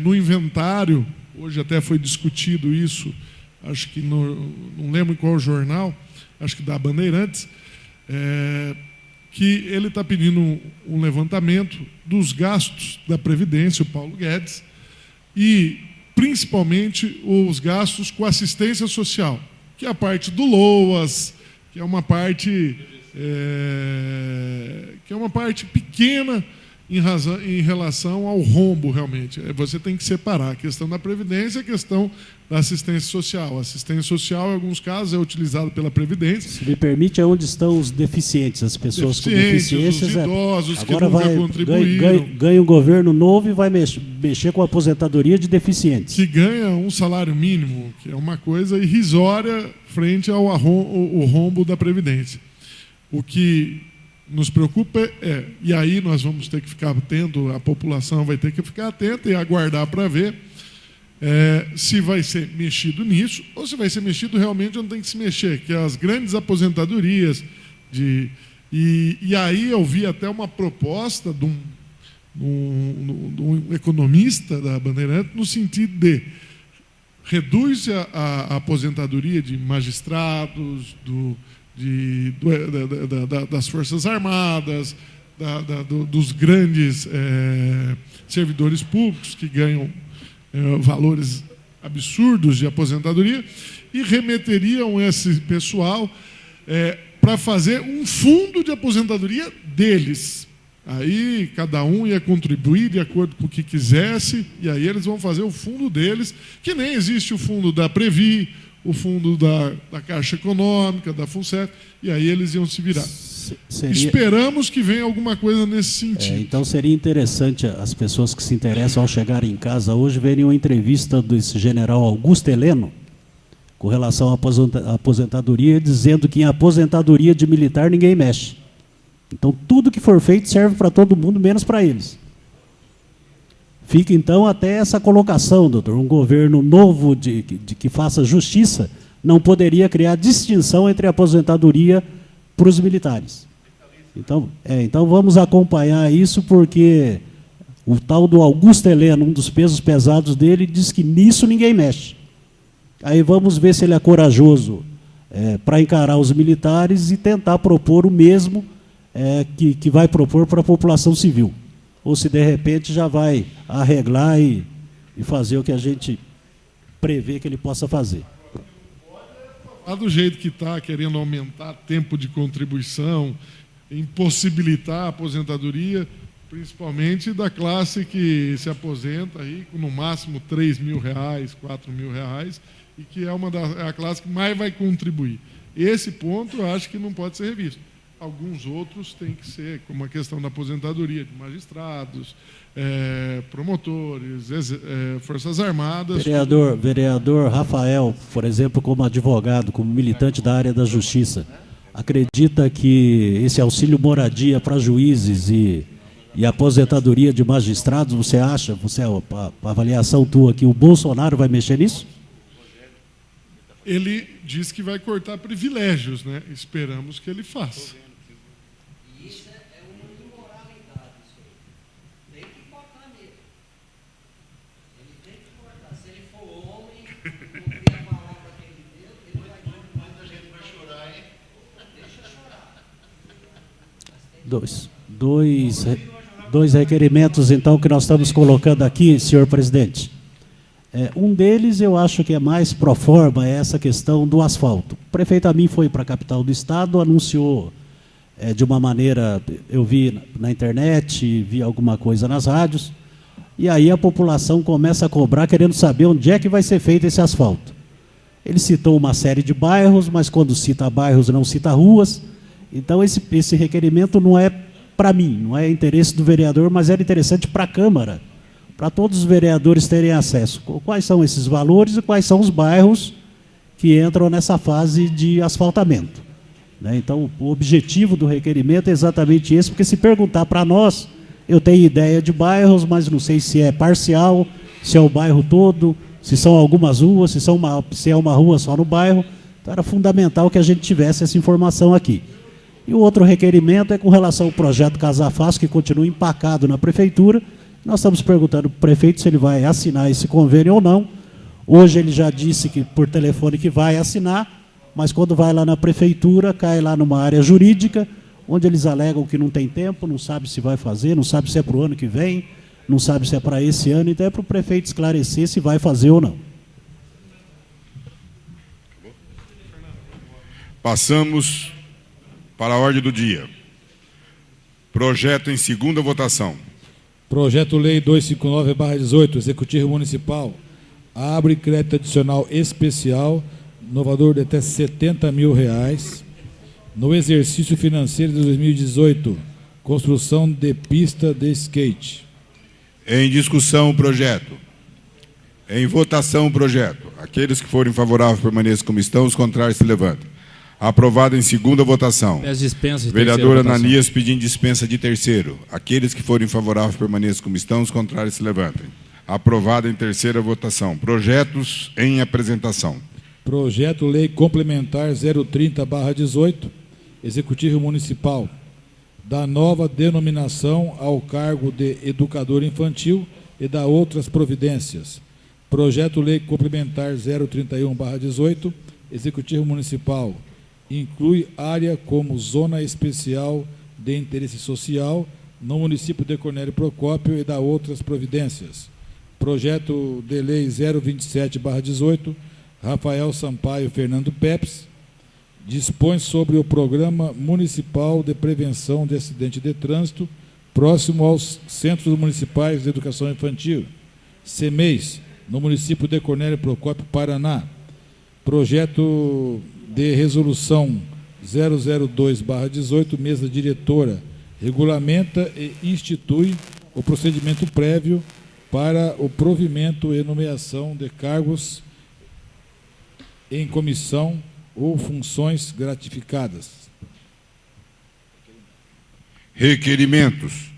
no inventário, hoje até foi discutido isso, acho que não lembro em qual jornal, acho que da Bandeirantes, que ele está pedindo um levantamento dos gastos da Previdência, o Paulo Guedes, e principalmente os gastos com assistência social, que é a parte do LOAS, que é uma parte pequena em relação ao rombo, realmente. Você tem que separar a questão da Previdência e a questão da assistência social. A assistência social, em alguns casos, é utilizada pela Previdência. Se me permite, é onde estão os deficientes, as pessoas com deficiências. Os idosos agora que nunca contribuíram. Ganha um governo novo e vai mexer com a aposentadoria de deficientes. Que ganha um salário mínimo, que é uma coisa irrisória frente ao rombo da Previdência. O que nos preocupa e aí nós vamos ter que ficar atento, a população vai ter que ficar atenta e aguardar para ver se vai ser mexido nisso ou se vai ser mexido realmente onde tem que se mexer, que é as grandes aposentadorias. E aí eu vi até uma proposta de um economista da Bandeirante no sentido de reduz a aposentadoria de magistrados, das Forças Armadas, dos grandes servidores públicos que ganham valores absurdos de aposentadoria, e remeteriam esse pessoal para fazer um fundo de aposentadoria deles. Aí cada um ia contribuir de acordo com o que quisesse, e aí eles vão fazer o fundo deles, que nem existe o fundo da Previ, o fundo da Caixa Econômica, da FUNSEF, e aí eles iam se virar. Esperamos que venha alguma coisa nesse sentido. Então seria interessante as pessoas que se interessam ao chegarem em casa hoje verem uma entrevista desse general Augusto Heleno com relação à aposentadoria, dizendo que em aposentadoria de militar ninguém mexe. Então tudo que for feito serve para todo mundo, menos para eles. Fica então até essa colocação, doutor. Um governo novo de que faça justiça não poderia criar distinção entre a aposentadoria para os militares. Então vamos acompanhar isso, porque o tal do Augusto Heleno, um dos pesos pesados dele, diz que nisso ninguém mexe. Aí vamos ver se ele é corajoso para encarar os militares e tentar propor o mesmo que vai propor para a população civil. Ou se de repente já vai arreglar e fazer o que a gente prevê que ele possa fazer. Do jeito que está, querendo aumentar tempo de contribuição, impossibilitar a aposentadoria, principalmente da classe que se aposenta aí com no máximo R$3.000, R$4.000, e que é a classe que mais vai contribuir. Esse ponto eu acho que não pode ser revisto. Alguns outros têm que ser, como a questão da aposentadoria de magistrados, promotores, Forças Armadas. Vereador Rafael, por exemplo, como advogado, como militante da área da justiça, acredita que esse auxílio moradia para juízes e aposentadoria de magistrados, você acha, a avaliação tua, que o Bolsonaro vai mexer nisso? Ele diz que vai cortar privilégios, né? Esperamos que ele faça. Isso é uma imoralidade, isso aí. Tem que cortar mesmo. Ele tem que cortar. Se ele for homem, cumprir a palavra que ele deu, ele vai cortar. Muita gente vai chorar, hein? Deixa chorar. Dois requerimentos, então, que nós estamos colocando aqui, senhor presidente. Um deles, eu acho que é mais pro forma, é essa questão do asfalto. O prefeito Amin foi para a capital do estado, anunciou de uma maneira, eu vi na internet, vi alguma coisa nas rádios, e aí a população começa a cobrar, querendo saber onde é que vai ser feito esse asfalto. Ele citou uma série de bairros, mas quando cita bairros não cita ruas. Então esse requerimento não é para mim, não é interesse do vereador, mas era interessante para a Câmara, para todos os vereadores terem acesso. Quais são esses valores e quais são os bairros que entram nessa fase de asfaltamento. Então, o objetivo do requerimento é exatamente esse, porque se perguntar para nós, eu tenho ideia de bairros, mas não sei se é parcial, se é o bairro todo, se são algumas ruas, se é uma rua só no bairro. Então, era fundamental que a gente tivesse essa informação aqui. E o outro requerimento é com relação ao projeto Casa Fácil, que continua empacado na prefeitura. Nós estamos perguntando para o prefeito se ele vai assinar esse convênio ou não. Hoje ele já disse que por telefone que vai assinar, mas quando vai lá na prefeitura, cai lá numa área jurídica, onde eles alegam que não tem tempo, não sabe se vai fazer, não sabe se é para o ano que vem, não sabe se é para esse ano, então é para o prefeito esclarecer se vai fazer ou não. Passamos para a ordem do dia. Projeto em segunda votação. Projeto-Lei 259/18, Executivo Municipal, abre crédito adicional especial, no valor de até R$70.000, no exercício financeiro de 2018, construção de pista de skate. Em discussão o projeto. Em votação o projeto. Aqueles que forem favoráveis permaneçam como estão, os contrários se levantem. Aprovado em segunda votação. Vereador Ananias pedindo dispensa de terceiro. Aqueles que forem favoráveis permaneçam como estão, os contrários se levantem. Aprovado em terceira votação. Projetos em apresentação. Projeto-Lei Complementar 030/18, Executivo Municipal, dá nova denominação ao cargo de educador infantil e dá outras providências. Projeto-Lei Complementar 031/18, Executivo Municipal, inclui área como Zona Especial de Interesse Social no município de Cornélio Procópio e dá outras providências. Projeto de Lei 027/18, Rafael Sampaio Fernando Peps, dispõe sobre o Programa Municipal de Prevenção de Acidente de Trânsito próximo aos Centros Municipais de Educação Infantil, CEMEIS, no município de Cornélio Procópio, Paraná. Projeto de Resolução 002/18, Mesa Diretora, regulamenta e institui o procedimento prévio para o provimento e nomeação de cargos em comissão ou funções gratificadas. Requerimentos.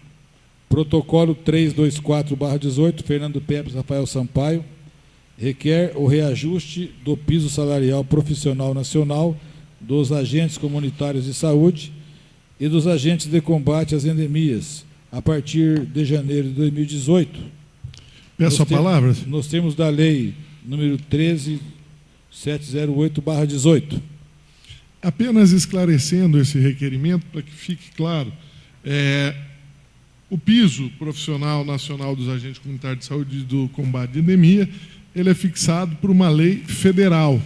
Protocolo 324/18, Fernando Peps, Rafael Sampaio, requer o reajuste do piso salarial profissional nacional dos agentes comunitários de saúde e dos agentes de combate às endemias, a partir de janeiro de 2018. Peço a palavra. Nos termos da lei número 13708/18. Apenas esclarecendo esse requerimento, para que fique claro, o piso profissional nacional dos agentes comunitários de saúde e do combate à endemia, ele é fixado por uma lei federal,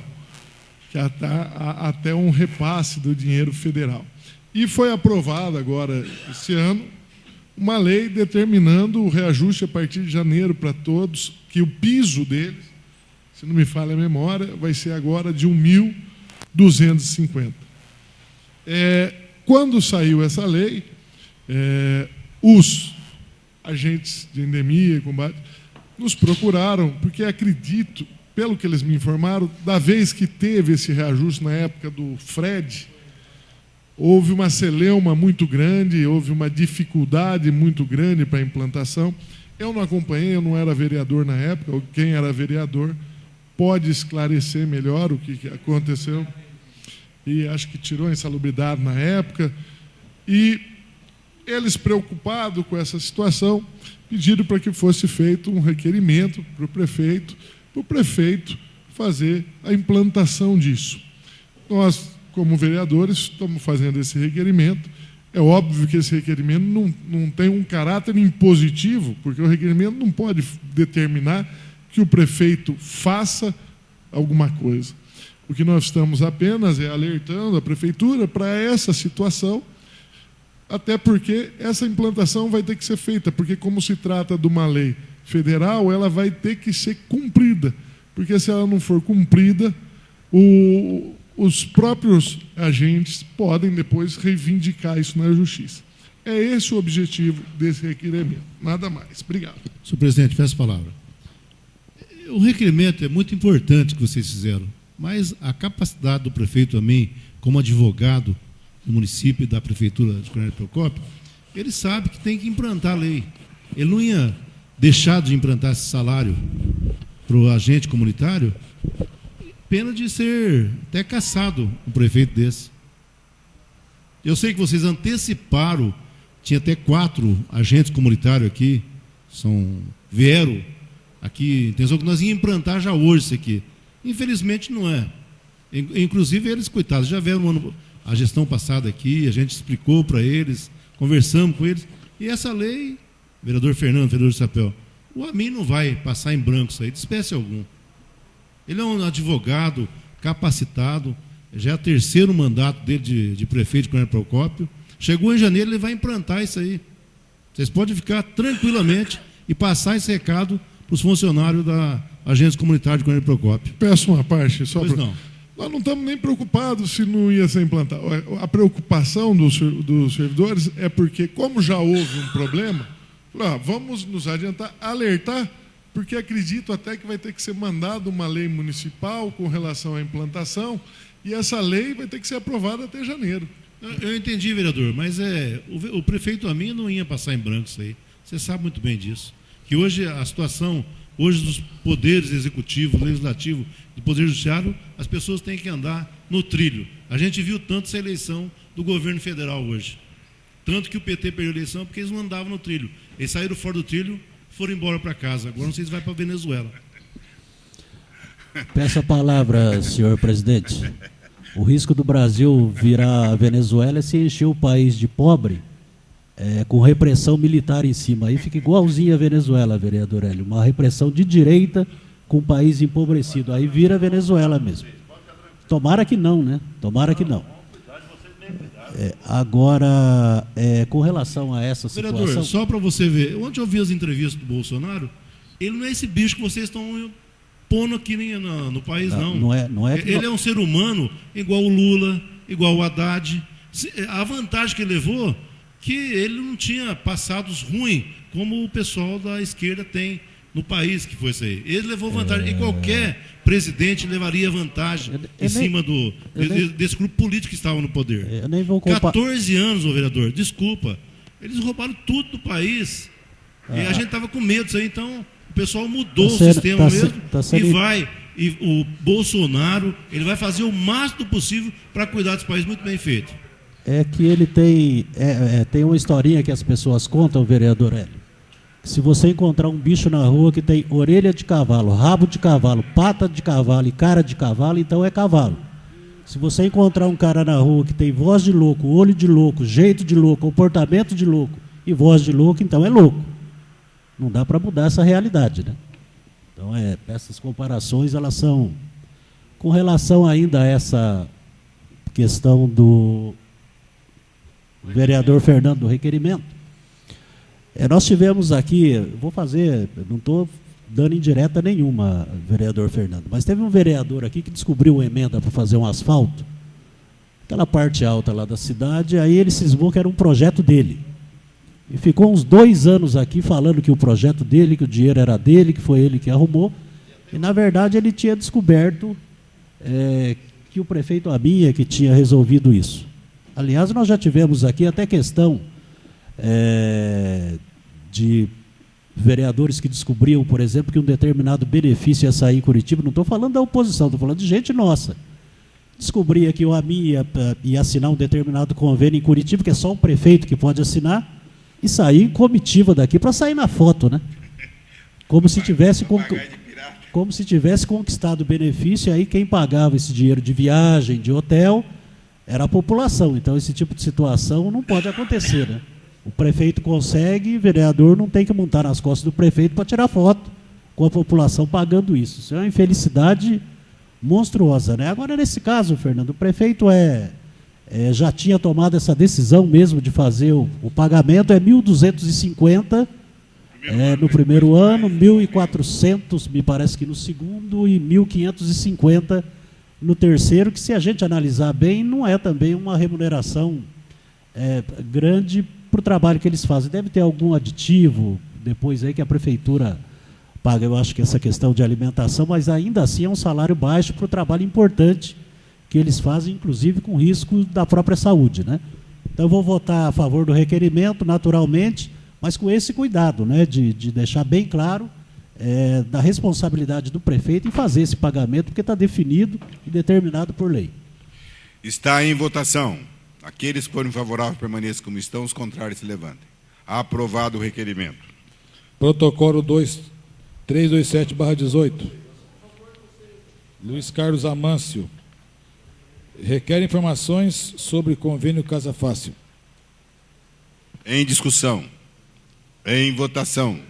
que até um repasse do dinheiro federal. E foi aprovada agora, esse ano, uma lei determinando o reajuste a partir de janeiro para todos, que o piso deles, se não me falha a memória, vai ser agora de 1.250. Quando saiu essa lei, os agentes de endemia e combate nos procuraram, porque acredito, pelo que eles me informaram, da vez que teve esse reajuste na época do Fred, houve uma celeuma muito grande, houve uma dificuldade muito grande para a implantação. Eu não acompanhei, eu não era vereador na época, quem era vereador pode esclarecer melhor o que aconteceu. E acho que tirou a insalubridade na época. E eles, preocupados com essa situação, pediram para que fosse feito um requerimento para o prefeito fazer a implantação disso. Nós, como vereadores, estamos fazendo esse requerimento. É óbvio que esse requerimento não tem um caráter impositivo, porque o requerimento não pode determinar que o prefeito faça alguma coisa. O que nós estamos apenas é alertando a prefeitura para essa situação, até porque essa implantação vai ter que ser feita, porque como se trata de uma lei federal, ela vai ter que ser cumprida, porque se ela não for cumprida, os próprios agentes podem depois reivindicar isso na justiça. É esse o objetivo desse requerimento, nada mais. Obrigado. Senhor presidente, peço a palavra. O requerimento é muito importante que vocês fizeram, mas a capacidade do prefeito também, como advogado do município e da prefeitura de Cornélio Procópio, ele sabe que tem que implantar a lei. Ele não ia deixar de implantar esse salário para o agente comunitário, pena de ser até caçado um prefeito desse. Eu sei que vocês anteciparam, tinha até 4 agentes comunitários aqui, vieram aqui, intenção que nós íamos implantar já hoje isso aqui. Infelizmente não é. Inclusive eles, coitados, já vieram a gestão passada aqui, a gente explicou para eles, conversamos com eles, e essa lei, vereador Fernando, vereador Chapéu, o Amin não vai passar em branco isso aí, de espécie alguma. Ele é um advogado capacitado, já é o 3º mandato dele de prefeito de Cornélio Procópio. Chegou em janeiro, ele vai implantar isso aí. Vocês podem ficar tranquilamente e passar esse recado para os funcionários da agência comunitária de Cornélio Procópio. Peço uma parte só para... não. Nós não estamos nem preocupados se não ia ser implantado. A preocupação dos servidores é porque, como já houve um problema, vamos nos adiantar, alertar, porque acredito até que vai ter que ser mandada uma lei municipal com relação à implantação, e essa lei vai ter que ser aprovada até janeiro. Eu entendi, vereador, mas o prefeito Amin não ia passar em branco isso aí. Você sabe muito bem disso. Que hoje a situação, dos poderes executivo, legislativo e poder judiciário, as pessoas têm que andar no trilho. A gente viu tanto essa eleição do governo federal hoje. Tanto que o PT perdeu a eleição porque eles não andavam no trilho. Eles saíram fora do trilho, foram embora para casa. Agora não sei se vai para a Venezuela. Peço a palavra, senhor presidente. O risco do Brasil virar Venezuela é se encher o país de pobre, com repressão militar em cima. Aí fica igualzinho a Venezuela, vereador Hélio. Uma repressão de direita com o país empobrecido. Aí vira Venezuela mesmo. Tomara que não, né? Tomara que não. Agora, com relação a essa situação... Vereador, só para você ver, ontem eu vi as entrevistas do Bolsonaro, ele não é esse bicho que vocês estão pondo aqui no país, não. Não é ele é um ser humano igual o Lula, igual o Haddad. A vantagem que ele levou, que ele não tinha passados ruins, como o pessoal da esquerda tem no país, que foi isso aí. Ele levou vantagem. E qualquer presidente levaria vantagem em cima desse grupo político que estava no poder. Eu nem vou 14 anos, ô vereador, desculpa. Eles roubaram tudo do país. E a gente estava com medo disso aí, então o pessoal mudou o sistema mesmo e o Bolsonaro, ele vai fazer o máximo possível para cuidar desse país muito bem feito. É que ele tem uma historinha que as pessoas contam, vereador Hélio. Se você encontrar um bicho na rua que tem orelha de cavalo, rabo de cavalo, pata de cavalo e cara de cavalo, então é cavalo. Se você encontrar um cara na rua que tem voz de louco, olho de louco, jeito de louco, comportamento de louco e voz de louco, então é louco. Não dá para mudar essa realidade, né? Então, essas comparações, elas são... Com relação ainda a essa questão do vereador Fernando, do requerimento, nós tivemos aqui, não estou dando indireta nenhuma, vereador Fernando, mas teve um vereador aqui que descobriu uma emenda para fazer um asfalto, aquela parte alta lá da cidade, aí ele cismou que era um projeto dele. E ficou uns 2 anos aqui falando que o projeto dele, que o dinheiro era dele, que foi ele que arrumou, e na verdade ele tinha descoberto que o prefeito Abinha que tinha resolvido isso. Aliás, nós já tivemos aqui até questão de vereadores que descobriam, por exemplo, que um determinado benefício ia sair em Curitiba. Não estou falando da oposição, estou falando de gente nossa. Descobria que o AMI ia assinar um determinado convênio em Curitiba, que é só um prefeito que pode assinar, e sair em comitiva daqui para sair na foto, né? Como se tivesse conquistado o benefício, aí quem pagava esse dinheiro de viagem, de hotel, era a população. Então, esse tipo de situação não pode acontecer, né? O prefeito consegue, o vereador não tem que montar nas costas do prefeito para tirar foto com a população pagando isso. Isso é uma infelicidade monstruosa, né? Agora, nesse caso, Fernando, o prefeito já tinha tomado essa decisão mesmo de fazer o pagamento, 1.250 no primeiro ano, 1.400, me parece que no segundo, e 1.550 no terceiro, que se a gente analisar bem, não é também uma remuneração grande para o trabalho que eles fazem. Deve ter algum aditivo depois aí que a prefeitura paga, eu acho que essa questão de alimentação, mas ainda assim é um salário baixo para o trabalho importante que eles fazem, inclusive com risco da própria saúde, né? Então eu vou votar a favor do requerimento, naturalmente, mas com esse cuidado, né, de deixar bem claro da responsabilidade do prefeito em fazer esse pagamento, porque está definido e determinado por lei. Está em votação. Aqueles que forem favoráveis permaneçam como estão, os contrários se levantem. Aprovado o requerimento. Protocolo 327/18. Luiz Carlos Amâncio. Requer informações sobre convênio Casa Fácil. Em discussão. Em votação.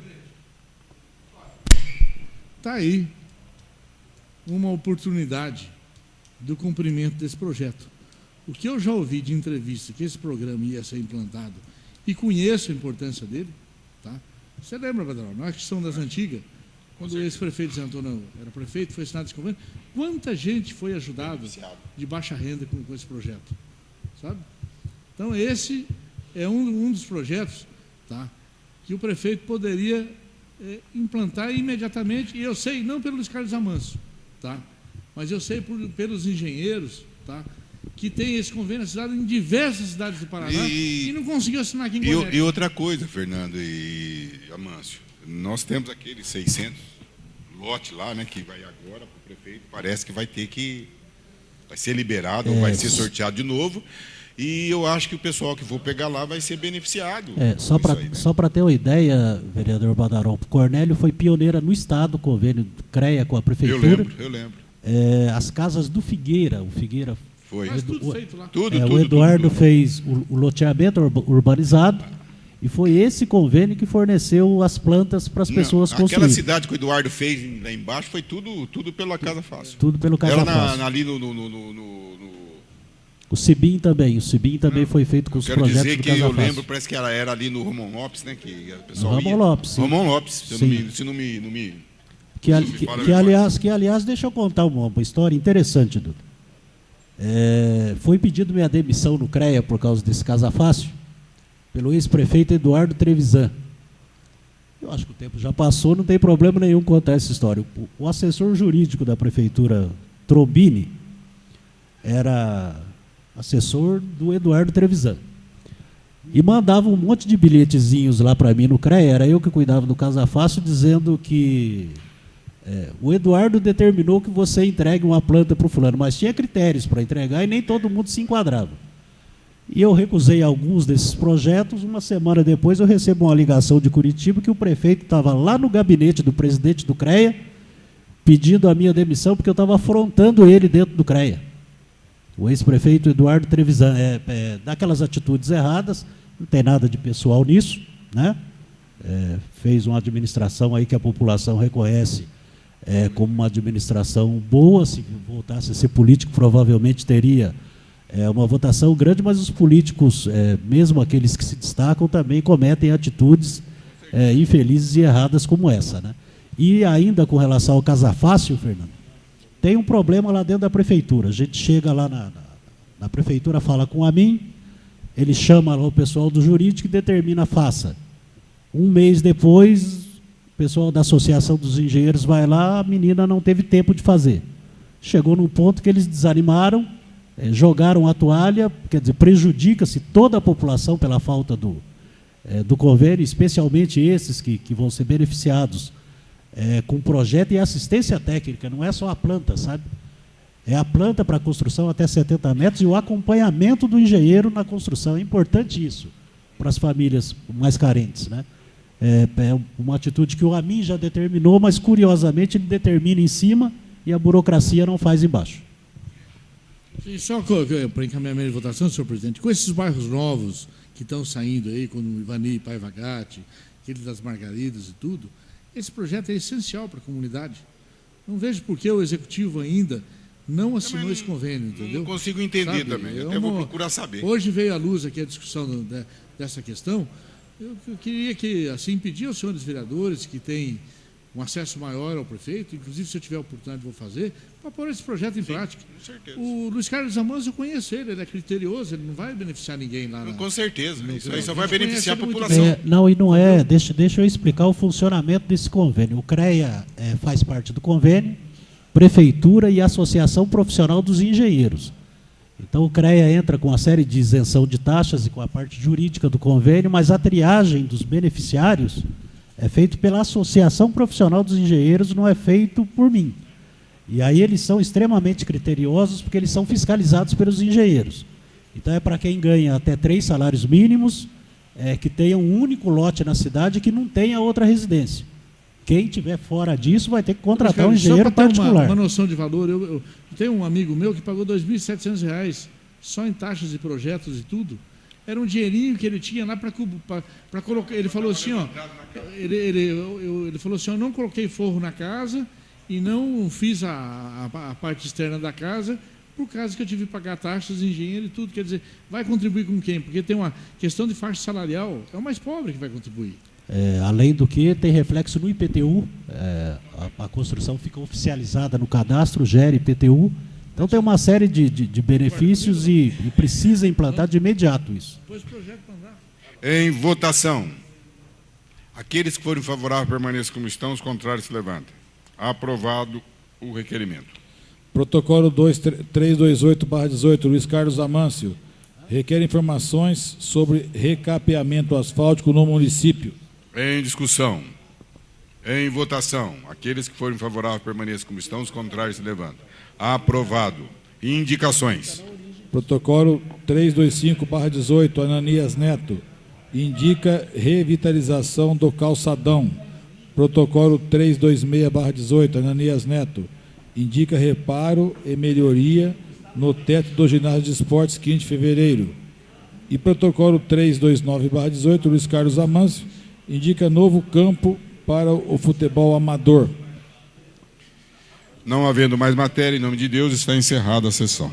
Está aí uma oportunidade do cumprimento desse projeto. O que eu já ouvi de entrevista que esse programa ia ser implantado, e conheço a importância dele, tá? Você lembra, Badalão, na questão das antigas, quando o ex-prefeito Zé Antônio era prefeito, foi assinado esse convênio, quanta gente foi ajudada de baixa renda com esse projeto, sabe? Então, esse é um dos projetos, tá, que o prefeito poderia implantar imediatamente, e eu sei, não pelo Luiz Carlos Amâncio, tá, mas eu sei pelos engenheiros, tá, que tem esse convênio assinado em diversas cidades do Paraná e não conseguiu assinar aqui em Goiânia. E outra coisa, Fernando e Amâncio, nós temos aqueles 600 lote lá, né, que vai agora para o prefeito, parece que vai ser liberado ou vai ser sorteado de novo, e eu acho que o pessoal que for pegar lá vai ser beneficiado. Só para ter uma ideia, vereador Badaró, Cornélio foi pioneira no Estado, convênio do CREA com a Prefeitura. Eu lembro. As casas do Figueira, o Figueira... Foi. Mas tudo feito lá. O Eduardo fez o loteamento urbanizado, e foi esse convênio que forneceu as plantas para as pessoas construírem. Aquela cidade que o Eduardo fez lá embaixo foi tudo pela Casa Fácil. Tudo pelo Casa Fácil. Ali O Cibim também. Foi feito com os projetos do Casa Fácil. Eu lembro, parece que ela era ali no Ramon Lopes, né? Que o pessoal Ramon Lopes, sim. Ramon Lopes, se não me... Aliás, deixa eu contar uma história interessante, Duda. Foi pedido minha demissão no CREA por causa desse Casa Fácil, pelo ex-prefeito Eduardo Trevisan. Eu acho que o tempo já passou, não tem problema nenhum contar essa história. O assessor jurídico da prefeitura, Trombini, era assessor do Eduardo Trevisan. E mandava um monte de bilhetezinhos lá para mim no CREA, era eu que cuidava do Casa Fácil, dizendo que o Eduardo determinou que você entregue uma planta para o fulano, mas tinha critérios para entregar e nem todo mundo se enquadrava. E eu recusei alguns desses projetos. Uma semana depois eu recebo uma ligação de Curitiba que o prefeito estava lá no gabinete do presidente do CREA pedindo a minha demissão porque eu estava afrontando ele dentro do CREA. O ex-prefeito Eduardo Trevisan daquelas atitudes erradas, não tem nada de pessoal nisso, né? Fez uma administração aí que a população reconhece como uma administração boa. Se voltasse a ser político, provavelmente teria uma votação grande, mas os políticos, mesmo aqueles que se destacam, também cometem atitudes infelizes e erradas como essa, né? E ainda com relação ao Casa Fácil, Fernando, tem um problema lá dentro da prefeitura. A gente chega lá na prefeitura, fala com a mim, ele chama lá o pessoal do jurídico e determina, faça. Um mês depois, o pessoal da Associação dos Engenheiros vai lá, a menina não teve tempo de fazer. Chegou num ponto que eles desanimaram, jogaram a toalha, quer dizer, prejudica-se toda a população pela falta do convênio, especialmente esses que vão ser beneficiados com projeto e assistência técnica, não é só a planta, sabe? É a planta para a construção até 70 metros e o acompanhamento do engenheiro na construção. É importante isso para as famílias mais carentes, né? É uma atitude que o AMIN já determinou, mas curiosamente ele determina em cima e a burocracia não faz embaixo. Só para encaminhamento de votação, senhor presidente, com esses bairros novos que estão saindo aí, como o Ivani, Paiva Gatti, aquele das Margaridas e tudo, esse projeto é essencial para a comunidade. Não vejo por que o executivo ainda não assinou esse convênio, entendeu? Não consigo entender também, eu vou procurar saber. Hoje veio à luz aqui a discussão dessa questão. Eu queria que, assim, pedir aos senhores vereadores que têm um acesso maior ao prefeito, inclusive se eu tiver a oportunidade vou fazer, para pôr esse projeto em prática. Com certeza. O Luiz Carlos Amâncio eu conheço ele é criterioso, ele não vai beneficiar ninguém lá. Com certeza, isso aí só vai beneficiar a população. Não, e não é, deixa eu explicar o funcionamento desse convênio. O CREA faz parte do convênio, Prefeitura e Associação Profissional dos Engenheiros. Então o CREA entra com uma série de isenção de taxas e com a parte jurídica do convênio, mas a triagem dos beneficiários é feito pela Associação Profissional dos Engenheiros, não é feito por mim. E aí eles são extremamente criteriosos, porque eles são fiscalizados pelos engenheiros. Então é para quem ganha até 3 salários mínimos, que tenha um único lote na cidade que não tenha outra residência. Quem estiver fora disso vai ter que contratar um engenheiro particular. Uma noção de valor, eu tenho um amigo meu que pagou R$ 2.700 só em taxas e projetos e tudo. Era um dinheirinho que ele tinha lá para colocar. Ele falou assim, ó, ele falou assim, eu não coloquei forro na casa e não fiz a parte externa da casa por causa que eu tive que pagar taxas, engenheiro e tudo. Quer dizer, vai contribuir com quem? Porque tem uma questão de faixa salarial, é o mais pobre que vai contribuir. Além do que, tem reflexo no IPTU, a construção fica oficializada no cadastro, gera IPTU. Então tem uma série de benefícios e precisa implantar de imediato isso. Em votação. Aqueles que forem favoráveis permaneçam como estão, os contrários se levantem. Aprovado o requerimento. Protocolo 328/18, Luiz Carlos Amâncio. Requer informações sobre recapeamento asfáltico no município. Em discussão. Em votação. Aqueles que forem favoráveis permaneçam como estão, os contrários se levantem. Aprovado. Indicações. Protocolo 325/18, Ananias Neto, indica revitalização do calçadão. Protocolo 326/18, Ananias Neto, indica reparo e melhoria no teto do ginásio de esportes 15 de fevereiro. E protocolo 329/18, Luiz Carlos Amâncio, indica novo campo para o futebol amador. Não havendo mais matéria, em nome de Deus, está encerrada a sessão.